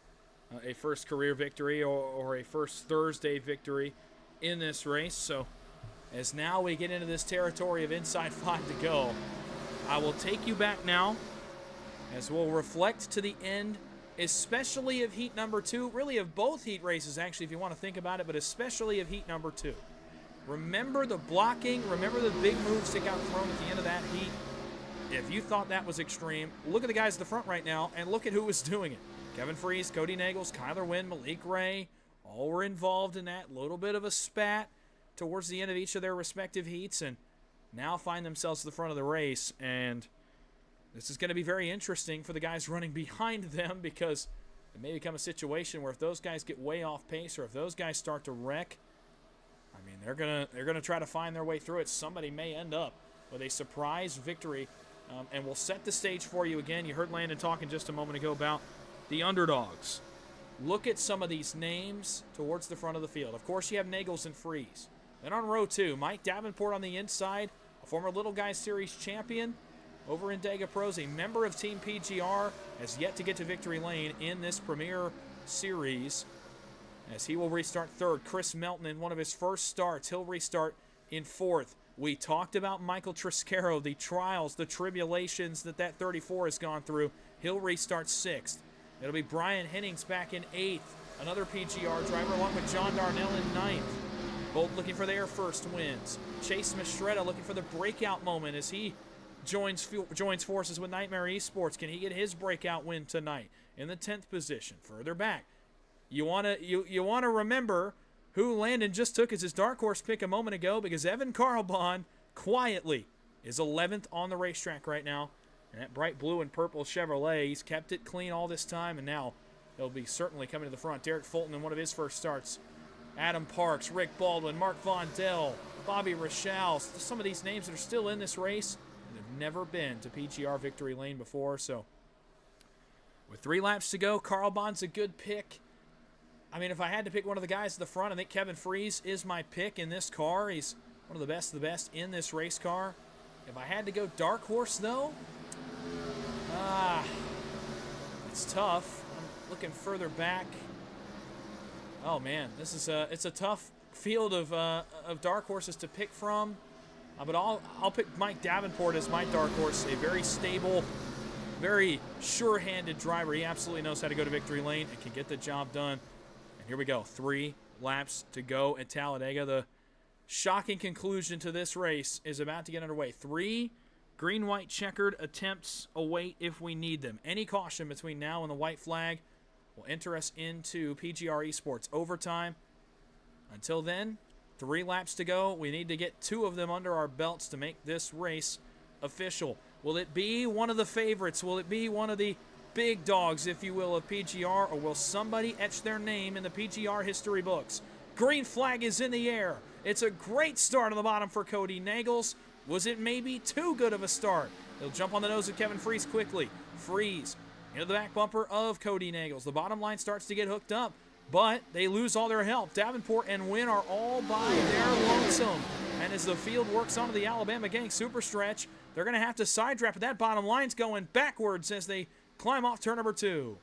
a first career victory or a first Thursday victory in this race. So as now we get into this territory of inside 5 to go, I will take you back now as we'll reflect to the end, especially of heat number 2, really of both heat races actually if you want to think about it, but especially of heat number 2. Remember the blocking, remember the big moves that got thrown at the end of that heat. If you thought that was extreme, look at the guys at the front right now and look at who was doing it. Kevin Freese, Cody Nagels, Kyler Wynn, Malik Ray, all were involved in that little bit of a spat towards the end of each of their respective heats, and now find themselves at the front of the race. And this is going to be very interesting for the guys running behind them, because it may become a situation where if those guys get way off pace or if those guys start to wreck, mean, they're gonna try to find their way through it. Somebody may end up with a surprise victory, and we'll set the stage for you again. You heard Landon talking just a moment ago about the underdogs. Look at some of these names towards the front of the field. Of course, you have Nagels and Freeze. Then on row 2, Mike Davenport on the inside, a former Little Guys Series champion over in Dega Pros, a member of Team PGR, has yet to get to victory lane in this Premier Series, as he will restart 3rd. Chris Melton in one of his first starts. He'll restart in 4th. We talked about Michael Triscaro, the trials, the tribulations that 34 has gone through. He'll restart 6th. It'll be Brian Hennings back in 8th. Another PGR driver along with John Darnell in 9th. Both looking for their first wins. Chase Mastretta looking for the breakout moment as he joins forces with Nightmare eSports. Can he get his breakout win tonight? In the 10th position. Further back, you wanna remember who Landon just took as his dark horse pick a moment ago, because Evan Carlbon quietly is 11th on the racetrack right now. And that bright blue and purple Chevrolet, he's kept it clean all this time, and now he'll be certainly coming to the front. Derek Fulton in one of his first starts. Adam Parks, Rick Baldwin, Mark Vondell, Bobby Rochelle. Some of these names that are still in this race and have never been to PGR victory lane before. So with 3 laps to go, Carlbon's a good pick. I mean, if I had to pick one of the guys at the front, I think Kevin Freeze is my pick in this car. He's one of the best in this race car. If I had to go dark horse, though, it's tough. I'm looking further back. Oh man, this is it's a tough field of dark horses to pick from. But I'll pick Mike Davenport as my dark horse. A very stable, very sure-handed driver. He absolutely knows how to go to victory lane and can get the job done. And here we go. 3 laps to go at Talladega. The shocking conclusion to this race is about to get underway. 3 green-white checkered attempts await if we need them. Any caution between now and the white flag will enter us into PGR eSports overtime. Until then, 3 laps to go. We need to get 2 of them under our belts to make this race official. Will it be one of the favorites? Will it be one of the big dogs, if you will, of PGR, or will somebody etch their name in the PGR history books? Green flag is in the air. It's a great start on the bottom for Cody Nagels. Was it maybe too good of a start? He'll jump on the nose of Kevin Freeze quickly. Freeze into the back bumper of Cody Nagels. The bottom line starts to get hooked up, but they lose all their help. Davenport and Wynn are all by their lonesome. And as the field works onto the Alabama Gang super stretch, they're going to have to side draft, but that bottom line's going backwards as they climb off turn number 2.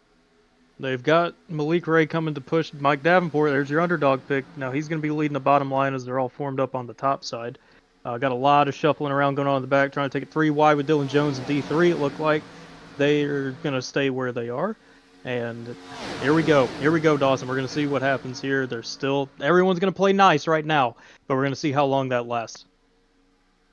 They've got Malik Ray coming to push Mike Davenport. There's your underdog pick. Now he's going to be leading the bottom line as they're all formed up on the top side. Got a lot of shuffling around going on in the back, trying to take it 3 wide with Dylan Jones and D3. It looked like they're going to stay where they are. And here we go. Here we go, Dawson. We're going to see what happens here. Everyone's going to play nice right now, but we're going to see how long that lasts.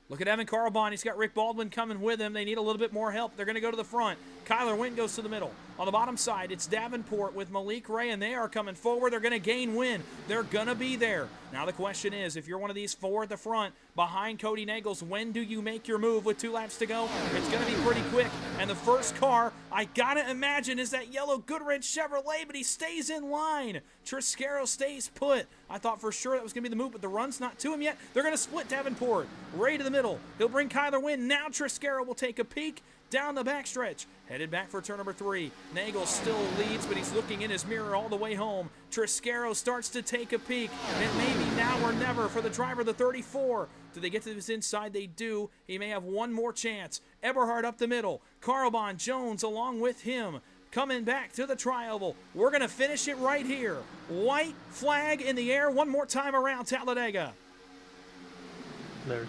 Look at Evan Carlbon. He's got Rick Baldwin coming with him. They need a little bit more help. They're going to go to the front. Kyler Wynn goes to the middle. On the bottom side, it's Davenport with Malik Ray, and they are coming forward. They're going to gain Wynn. They're going to be there. Now the question is, if you're one of these 4 at the front behind Cody Nagels, when do you make your move with 2 laps to go? It's going to be pretty quick. And the first car, I got to imagine, is that yellow Goodrich Chevrolet, but he stays in line. Triscaro stays put. I thought for sure that was going to be the move, but the run's not to him yet. They're going to split Davenport. Ray to the middle. He'll bring Kyler Wynn. Now Triscaro will take a peek down the backstretch. Headed back for turn number 3. Nagel still leads, but he's looking in his mirror all the way home. Triscaro starts to take a peek. It may be now or never for the driver, the 34. Do they get to his inside? They do. He may have one more chance. Eberhard up the middle. Carlbon Jones along with him. Coming back to the tri-oval. We're going to finish it right here. White flag in the air one more time around Talladega. They're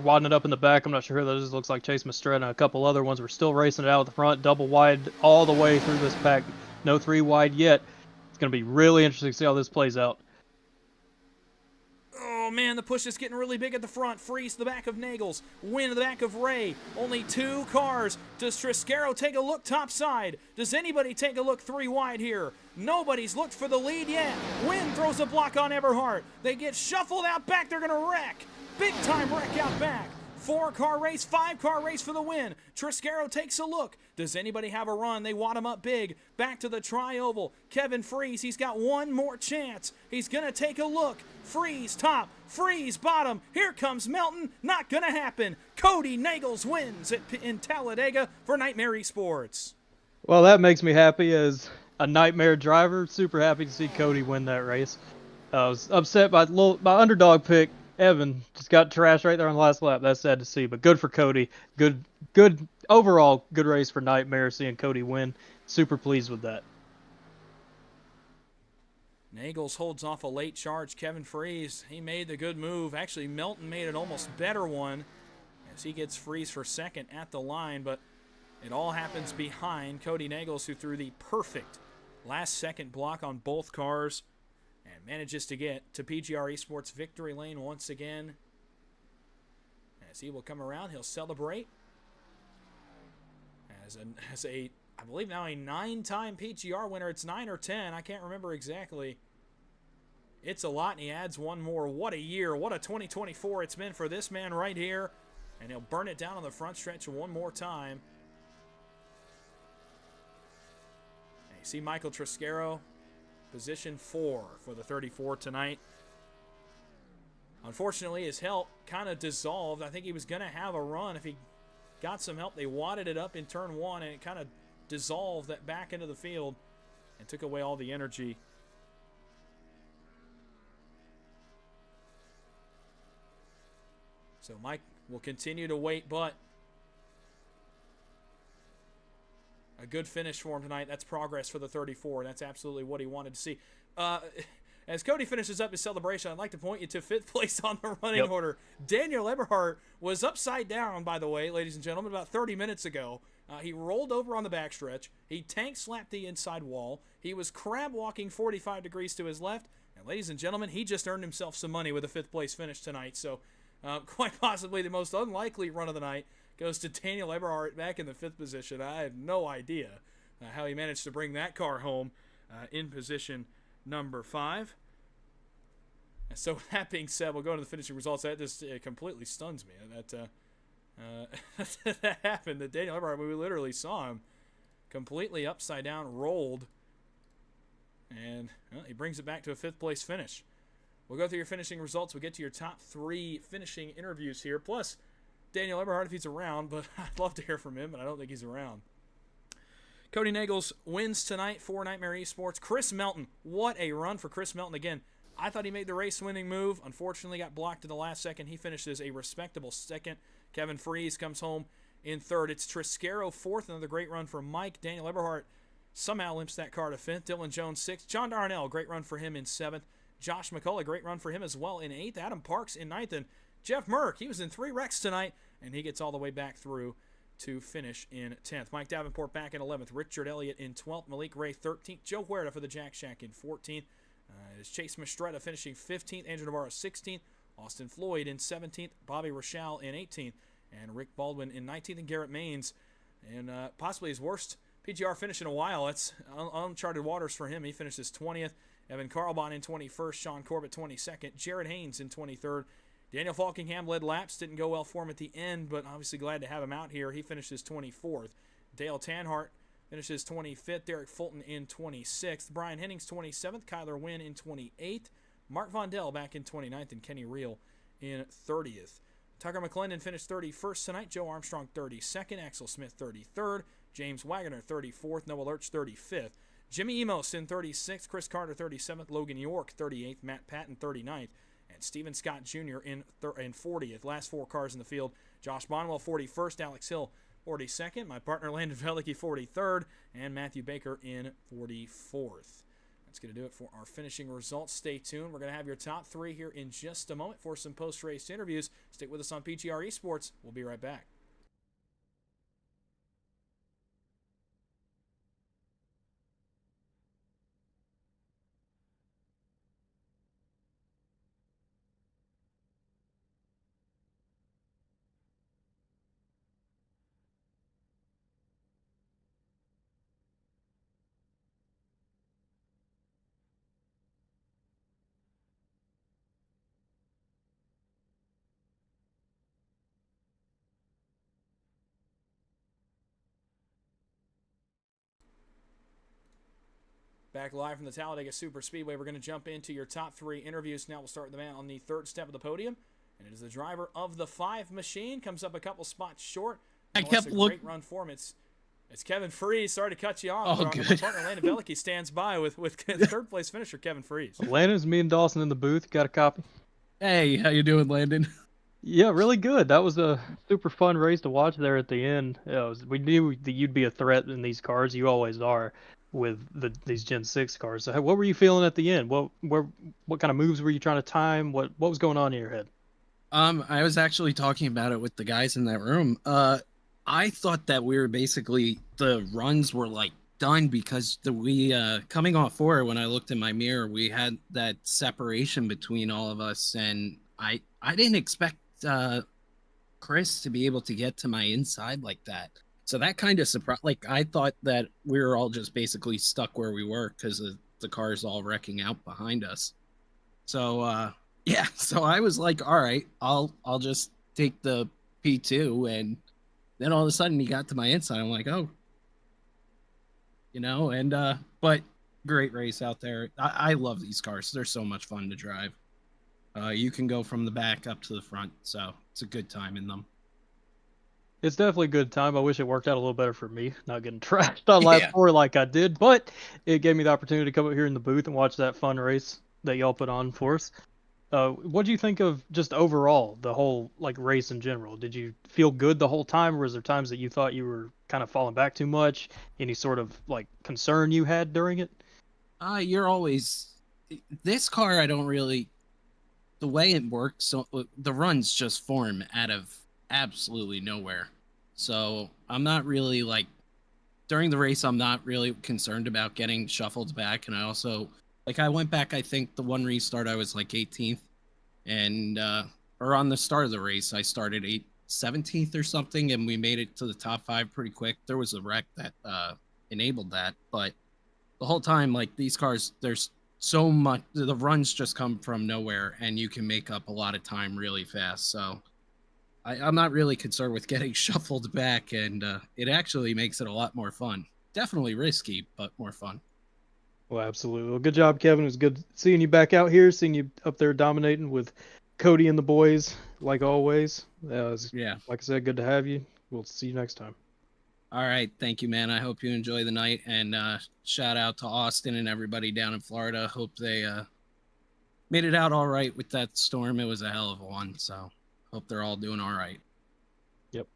widening it up in the back. I'm not sure who that is. Looks like Chase Mastretta and a couple other ones. We're still racing it out at the front, double wide all the way through this pack. No 3 wide yet. It's going to be really interesting to see how this plays out. Oh man, the push is getting really big at the front. Freeze to the back of Nagels. Win to the back of Ray. Only 2 cars. Does Triscaro take a look topside? Does anybody take a look 3 wide here? Nobody's looked for the lead yet. Wynn throws a block on Eberhard. They get shuffled out back. They're going to wreck. Big time wreck out back. 4-car race, 5-car race for the win. Triscaro takes a look. Does anybody have a run? They wad him up big. Back to the tri-oval. Kevin Freeze, he's got one more chance. He's going to take a look. Freeze top, Freeze bottom. Here comes Melton. Not going to happen. Cody Nagels wins in Talladega for Nightmare Esports. Well, that makes me happy as a Nightmare driver. Super happy to see Cody win that race. I was upset by my underdog pick. Evan just got trashed right there on the last lap. That's sad to see, but good for Cody. Good overall, good race for Nightmare. Seeing Cody win, super pleased with that. Nagels holds off a late charge. Kevin Freeze, he made the good move. Actually, Melton made an almost better one as he gets Freeze for second at the line, but it all happens behind Cody Nagels, who threw the perfect last-second block on both cars and manages to get to PGR Esports victory lane once again. As he will come around, he'll celebrate. As a I believe now a 9-time PGR winner. It's 9 or 10. I can't remember exactly. It's a lot, and he adds one more. What a year. What a 2024 it's been for this man right here. And he'll burn it down on the front stretch one more time. And you see Michael Triscaro, position 4 for the 34 tonight. Unfortunately, his help kind of dissolved. I think he was going to have a run if he got some help. They wadded it up in turn 1, and it kind of dissolved that back into the field and took away all the energy. So Mike will continue to wait, but a good finish for him tonight. That's progress for the 34. That's absolutely what he wanted to see. As Cody finishes up his celebration, I'd like to point you to 5th place on the running order. Daniel Eberhardt was upside down, by the way, ladies and gentlemen, about 30 minutes ago. He rolled over on the backstretch. He tank slapped the inside wall. He was crab walking 45 degrees to his left. And ladies and gentlemen, he just earned himself some money with a 5th place finish tonight. So quite possibly the most unlikely run of the night goes to Daniel Eberhardt back in the 5th position. I have no idea how he managed to bring that car home in position number 5. And so with that being said, we'll go to the finishing results. That just completely stuns me. That happened. That Daniel Eberhardt, we literally saw him completely upside down, rolled, and he brings it back to a 5th place finish. We'll go through your finishing results. We'll get to your top 3 finishing interviews here, plus Daniel Eberhardt if he's around, but I'd love to hear from him, but I don't think he's around. Cody Nagels wins tonight for Nightmare Esports. Chris Melton, what a run for Chris Melton. Again, I thought he made the race-winning move. Unfortunately, got blocked at the last second. He finishes a respectable 2nd. Kevin Freeze comes home in 3rd. It's Triscaro 4th. Another great run for Mike. Daniel Eberhardt somehow limps that car to 5th. Dylan Jones 6th. John Darnell, great run for him in 7th. Josh McCullough, great run for him as well in 8th. Adam Parks in 9th. And Jeff Merck, he was in 3 wrecks tonight, and he gets all the way back through to finish in 10th. Mike Davenport back in 11th. Richard Elliott in 12th. Malik Ray 13th. Joe Huerta for the Jack Shack in 14th. It's Chase Mastretta finishing 15th. Andrew Navarro 16th. Austin Floyd in 17th. Bobby Rochelle in 18th. And Rick Baldwin in 19th. And Garrett Maines in possibly his worst PGR finish in a while. That's uncharted waters for him. He finishes 20th. Evan Carlbon in 21st. Sean Corbett 22nd. Jared Haynes in 23rd. Daniel Falkingham led laps. Didn't go well for him at the end, but obviously glad to have him out here. He finishes 24th. Dale Tanhart finishes 25th. Derek Fulton in 26th. Brian Hennings 27th. Kyler Wynn in 28th. Mark Vondell back in 29th. And Kenny Reel in 30th. Tucker McClendon finished 31st tonight. Joe Armstrong 32nd. Axel Smith 33rd. James Wagoner 34th. Noah Lurch 35th. Jimmy Emos in 36th. Chris Carter 37th. Logan York 38th. Matt Patton 39th. And Steven Scott Jr. in 40th. Last 4 cars in the field. Josh Bonwell 41st. Alex Hill 42nd. My partner Landon Velicki 43rd. And Matthew Baker in 44th. That's going to do it for our finishing results. Stay tuned. We're going to have your top 3 here in just a moment for some post-race interviews. Stick with us on PGR Esports. We'll be right back. Back live from the Talladega Superspeedway. We're going to jump into your top 3 interviews. Now we'll start them out on the 3rd step of the podium. And it is the driver of the 5 machine. Comes up a couple spots short. I kept looking. Great run for him. It's Kevin Freeze. Sorry to cut you off. Oh, but good. My partner Landon Bellicke stands by with 3rd place finisher Kevin Freeze. Landon's me and Dawson in the booth. Got a copy? Hey, how you doing, Landon? Yeah, really good. That was a super fun race to watch there at the end. We knew that you'd be a threat in these cars. You always are with these Gen 6 cars. So what were you feeling at the end? What kind of moves were you trying to time? What was going on in your head? I was actually talking about it with the guys in that room. I thought that we were basically, the runs were like done because we coming off 4, when I looked in my mirror, we had that separation between all of us, and I didn't expect Chris to be able to get to my inside like that. So that kind of surprised. Like, I thought that we were all just basically stuck where we were because the cars all wrecking out behind us. So yeah, so I was like, all right, I'll just take the P2, and then all of a sudden he got to my inside. I'm like, oh, but great race out there. I love these cars. They're so much fun to drive. You can go from the back up to the front, so it's a good time in them. It's definitely a good time. I wish it worked out a little better for me, not getting trashed on lap 4 like I did, but it gave me the opportunity to come up here in the booth and watch that fun race that y'all put on for us. What do you think of just overall the whole race in general? Did you feel good the whole time, or was there times that you thought you were kind of falling back too much? Any sort of concern you had during it? You're always, this car, I don't really, the way it works, so the runs just form out of absolutely nowhere. So I'm not really during the race, I'm not really concerned about getting shuffled back. And I also, I went back, I think the one restart I was 18th, and or on the start of the race I started 17th or something, and we made it to the top 5 pretty quick. There was a wreck that enabled that, but the whole time, these cars, there's so much, the runs just come from nowhere, and you can make up a lot of time really fast. So I'm not really concerned with getting shuffled back, and it actually makes it a lot more fun. Definitely risky, but more fun. Well, absolutely. Well, good job, Kevin. It was good seeing you back out here, seeing you up there dominating with Cody and the boys, like always. Yeah. Like I said, good to have you. We'll see you next time. All right. Thank you, man. I hope you enjoy the night, and shout out to Austin and everybody down in Florida. Hope they made it out all right with that storm. It was a hell of a one, so hope they're all doing all right. Yep.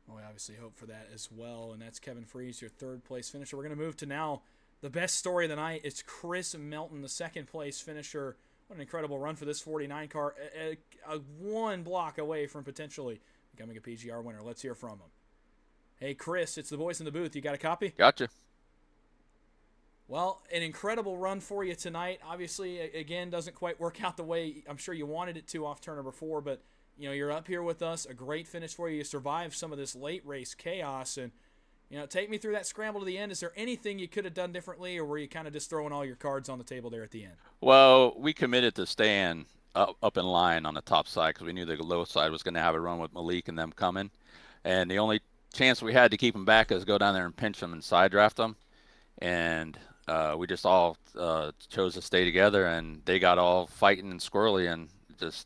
Well, we obviously hope for that as well. And that's Kevin Freeze, your 3rd place finisher. We're going to move to now the best story of the night. It's Chris Melton, the 2nd place finisher. What an incredible run for this 49 car. A 1 block away from potentially becoming a PGR winner. Let's hear from him. Hey, Chris, it's the boys in the booth. You got a copy? Gotcha. Well, an incredible run for you tonight. Obviously, again, doesn't quite work out the way I'm sure you wanted it to off turn number 4, but you're up here with us. A great finish for you. You survived some of this late race chaos, and take me through that scramble to the end. Is there anything you could have done differently, or were you kind of just throwing all your cards on the table there at the end? Well, we committed to staying up in line on the top side because we knew the low side was going to have a run with Malik and them coming, and the only chance we had to keep them back is go down there and pinch them and side draft them, and we just all chose to stay together, and they got all fighting and squirrely, and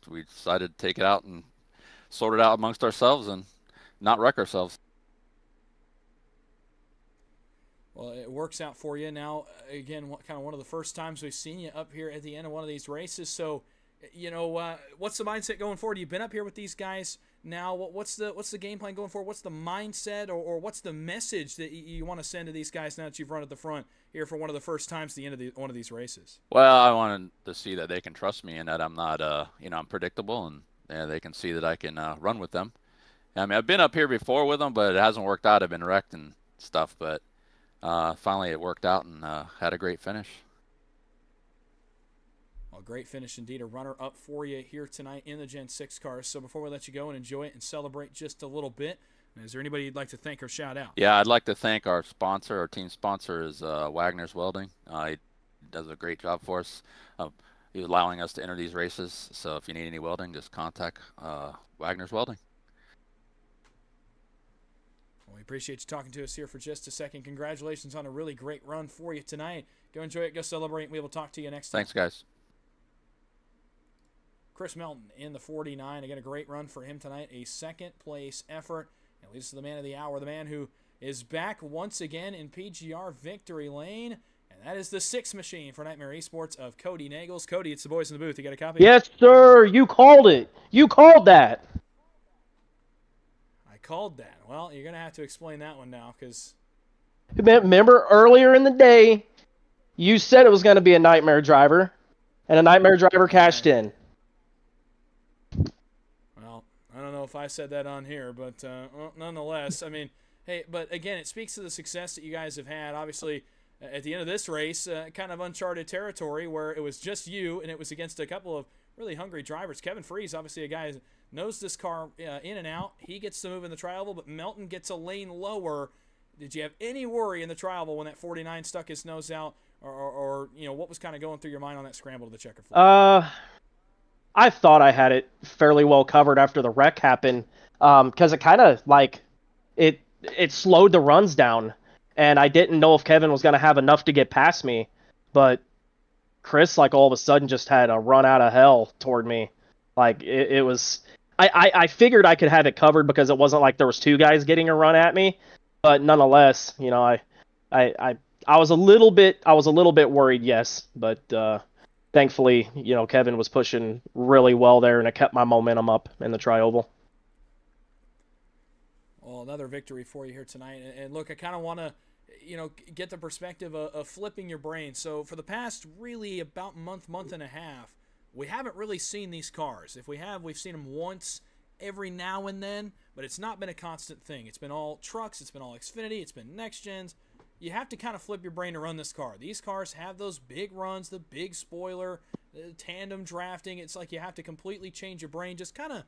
we decided to take it out and sort it out amongst ourselves and not wreck ourselves. Well, it works out for you. Now, again, kind of one of the first times we've seen you up here at the end of one of these races. So, what's the mindset going forward? You've been up here with these guys now. What's the game plan going forward? What's the mindset, or what's the message that you want to send to these guys now that you've run at the front here for one of the first times at the end of one of these races? Well, I wanted to see that they can trust me and that I'm not, I'm predictable, and they can see that I can run with them. I mean, I've been up here before with them, but it hasn't worked out. I've been wrecked and stuff, but finally it worked out, and had a great finish. Well, great finish indeed. A runner-up for you here tonight in the Gen 6 cars. So before we let you go and enjoy it and celebrate just a little bit, is there anybody you'd like to thank or shout out? Yeah, I'd like to thank our sponsor. Our team sponsor is Wagner's Welding. He does a great job for us, allowing us to enter these races. So if you need any welding, just contact Wagner's Welding. Well, we appreciate you talking to us here for just a second. Congratulations on a really great run for you tonight. Go enjoy it. Go celebrate. We will talk to you next time. Thanks, guys. Chris Melton in the 49. Again, a great run for him tonight. A second-place effort. And leads to the man of the hour, the man who is back once again in PGR victory lane. And that is the 6 machine for Nightmare Esports of Cody Nagels. Cody, it's the boys in the booth. You got a copy? Yes, sir. You called it. You called that. I called that. Well, you're going to have to explain that one now because... Remember earlier in the day, you said it was going to be a Nightmare driver, and a Nightmare driver cashed in. Well, I don't know if I said that on here, but well, nonetheless, I mean, hey, but again, it speaks to the success that you guys have had. Obviously, at the end of this race, kind of uncharted territory where it was just you, and it was against a couple of really hungry drivers. Kevin Freeze, obviously a guy who knows this car in and out. He gets to move in the tri-oval, but Melton gets a lane lower. Did you have any worry in the tri-oval when that 49 stuck his nose out, or you know, what was kind of going through your mind on that scramble to the checker floor? I thought I had it fairly well covered after the wreck happened, because it kind of like it slowed the runs down, and I didn't know if Kevin was going to have enough to get past me, but Chris like all of a sudden just had a run out of hell toward me. Like it was, I figured I could have it covered because it wasn't like there was 2 guys getting a run at me, but nonetheless, you know, I was a little bit worried, yes, but thankfully, you know, Kevin was pushing really well there, and it kept my momentum up in the tri-oval. Well, another victory for you here tonight. And look, I kind of want to, you know, get the perspective of flipping your brain. So for the past really about month and a half, we haven't really seen these cars. If we have, we've seen them once every now and then, but it's not been a constant thing. It's been all trucks, it's been all Xfinity, it's been next gens. You have to kind of flip your brain to run this car. These cars have those big runs, the big spoiler, the tandem drafting. It's like you have to completely change your brain. Just kind of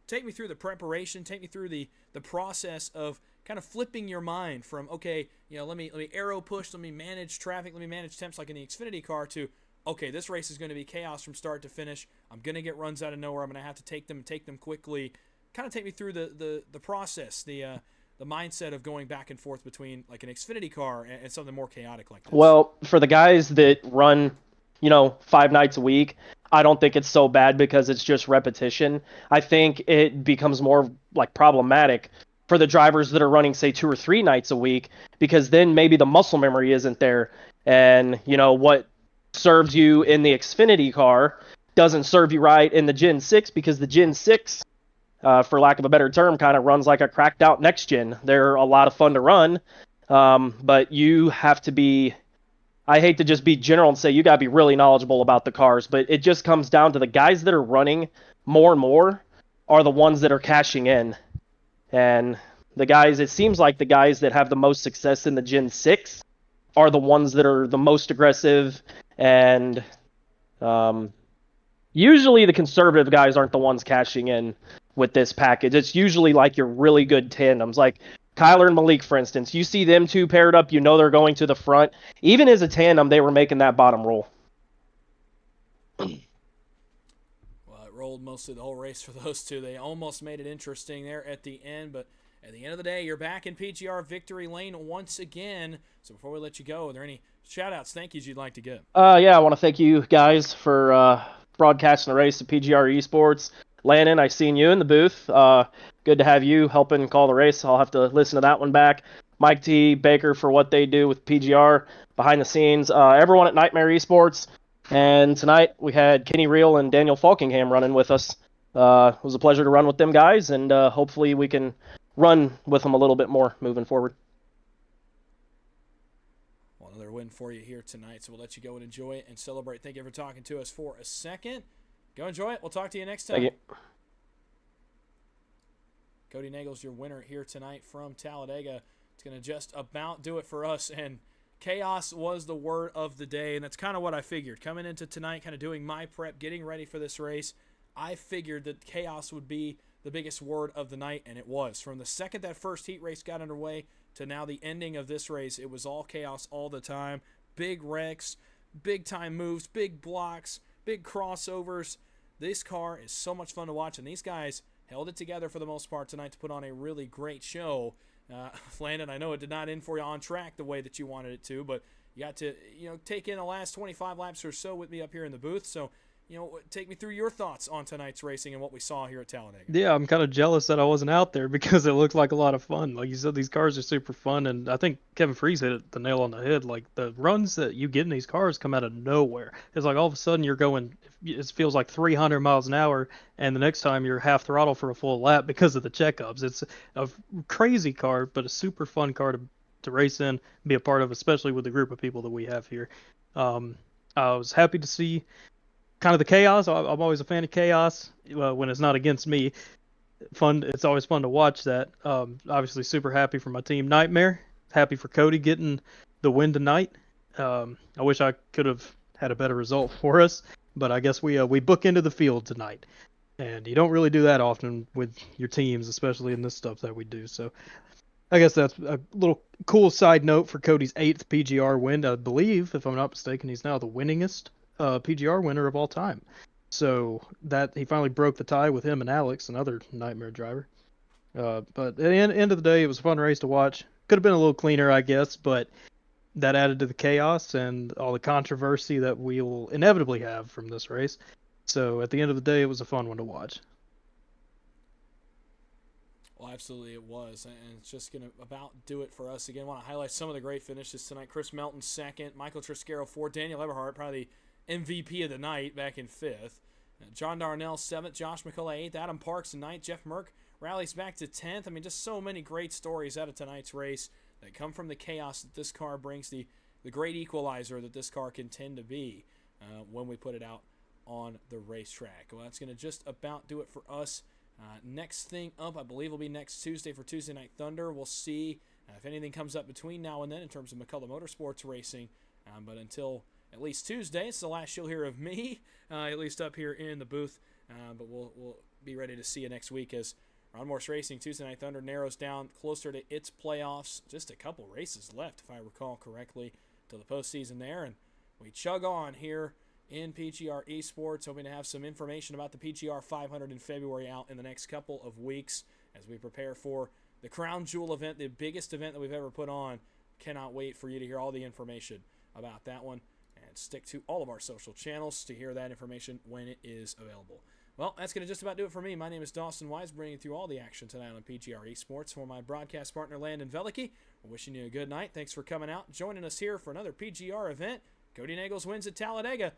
take me through the preparation, take me through the process of kind of flipping your mind from, okay, you know, let me arrow push, let me manage traffic, let me manage temps like in the Xfinity car, to, okay, this race is going to be chaos from start to finish. I'm going to get runs out of nowhere. I'm going to have to take them quickly. Kind of take me through the process, the mindset of going back and forth between like an Xfinity car and something more chaotic like this. Well, for the guys that run, you know, 5 nights a week, I don't think it's so bad because it's just repetition. I think it becomes more like problematic for the drivers that are running, say, 2 or 3 nights a week, because then maybe the muscle memory isn't there. And, you know, what serves you in the Xfinity car doesn't serve you right in the Gen 6, because the Gen 6, for lack of a better term, kind of runs like a cracked out next gen. They're a lot of fun to run, but you have to be, I hate to just be general and say you got to be really knowledgeable about the cars, but it just comes down to the guys that are running more and more are the ones that are cashing in. And the guys, it seems like the guys that have the most success in the Gen 6 are the ones that are the most aggressive, and usually the conservative guys aren't the ones cashing in with this package. It's usually like your really good tandems, like Kyler and Malik, for instance. You see them 2 paired up, you know they're going to the front. Even as a tandem, they were making that bottom roll. Well, it rolled most of the whole race for those 2. They almost made it interesting there at the end, but at the end of the day, you're back in PGR victory lane once again. So before we let you go, are there any shout-outs, thank yous you'd like to give? Yeah, I want to thank you guys for broadcasting the race at PGR eSports. Landon, I seen you in the booth. Good to have you helping call the race. I'll have to listen to that one back. Mike T, Baker for what they do with PGR behind the scenes. Everyone at Nightmare Esports. And tonight we had Kenny Reel and Daniel Falkingham running with us. It was a pleasure to run with them guys, and hopefully we can run with them a little bit more moving forward. Well, another win for you here tonight, so we'll let you go and enjoy it and celebrate. Thank you for talking to us for a second. Go enjoy it. We'll talk to you next time. Thank you. Cody Nagels, your winner here tonight from Talladega. It's going to just about do it for us, and chaos was the word of the day, and that's kind of what I figured. Coming into tonight, kind of doing my prep, getting ready for this race, I figured that chaos would be the biggest word of the night, and it was. From the second that first heat race got underway to now the ending of this race, it was all chaos all the time. Big wrecks, big-time moves, big blocks, big crossovers. This car is so much fun to watch, and these guys held it together for the most part tonight to put on a really great show. Landon, I know it did not end for you on track the way that you wanted it to, but you got to, take in the last 25 laps or so with me up here in the booth. So, take me through your thoughts on tonight's racing and what we saw here at Talladega. Yeah, I'm kind of jealous that I wasn't out there because it looked like a lot of fun. Like you said, these cars are super fun, and I think Kevin Freeze hit the nail on the head. Like the runs that you get in these cars come out of nowhere. It's like all of a sudden you're going, it feels like 300 miles an hour, and the next time you're half throttle for a full lap because of the checkups. It's a crazy car, but a super fun car to race in, be a part of, especially with the group of people that we have here. I was happy to see kind of the chaos. I'm always a fan of chaos when it's not against me. It's always fun to watch that. Obviously super happy for my team Nightmare. Happy for Cody getting the win tonight. I wish I could have had a better result for us, but I guess we book into the field tonight. And you don't really do that often with your teams, especially in this stuff that we do. So I guess that's a little cool side note for Cody's 8th PGR win. I believe, if I'm not mistaken, he's now the winningest PGR winner of all time. So that he finally broke the tie with him and Alex, another Nightmare driver. But at the end of the day, it was a fun race to watch. Could have been a little cleaner, I guess, but that added to the chaos and all the controversy that we will inevitably have from this race. So at the end of the day, it was a fun one to watch. Well, absolutely it was, and it's just going to about do it for us. Again, I want to highlight some of the great finishes tonight. Chris Melton 2nd, Michael Triscaro 4th, Daniel Eberhardt, probably the MVP of the night, back in 5th. John Darnell 7th, Josh McCullough 8th, Adam Parks 9th, Jeff Merck rallies back to 10th. I mean, just so many great stories out of tonight's race that come from the chaos that this car brings, the great equalizer that this car can tend to be when we put it out on the racetrack. Well, that's going to just about do it for us. Next thing up, I believe, will be next Tuesday for Tuesday Night Thunder. We'll see if anything comes up between now and then in terms of McCullough Motorsports racing. But until at least Tuesday, it's the last you'll hear of me, at least up here in the booth. But we'll be ready to see you next week as Ron Morse Racing Tuesday Night Thunder narrows down closer to its playoffs. Just a couple races left, if I recall correctly, till the postseason there. And we chug on here in PGR eSports, hoping to have some information about the PGR 500 in February out in the next couple of weeks as we prepare for the Crown Jewel event, the biggest event that we've ever put on. Cannot wait for you to hear all the information about that one, and stick to all of our social channels to hear that information when it is available. Well, that's going to just about do it for me. My name is Dawson Wise, bringing you through all the action tonight on PGR eSports. For my broadcast partner, Landon Velicki, we're wishing you a good night. Thanks for coming out, joining us here for another PGR event. Cody Nagels wins at Talladega.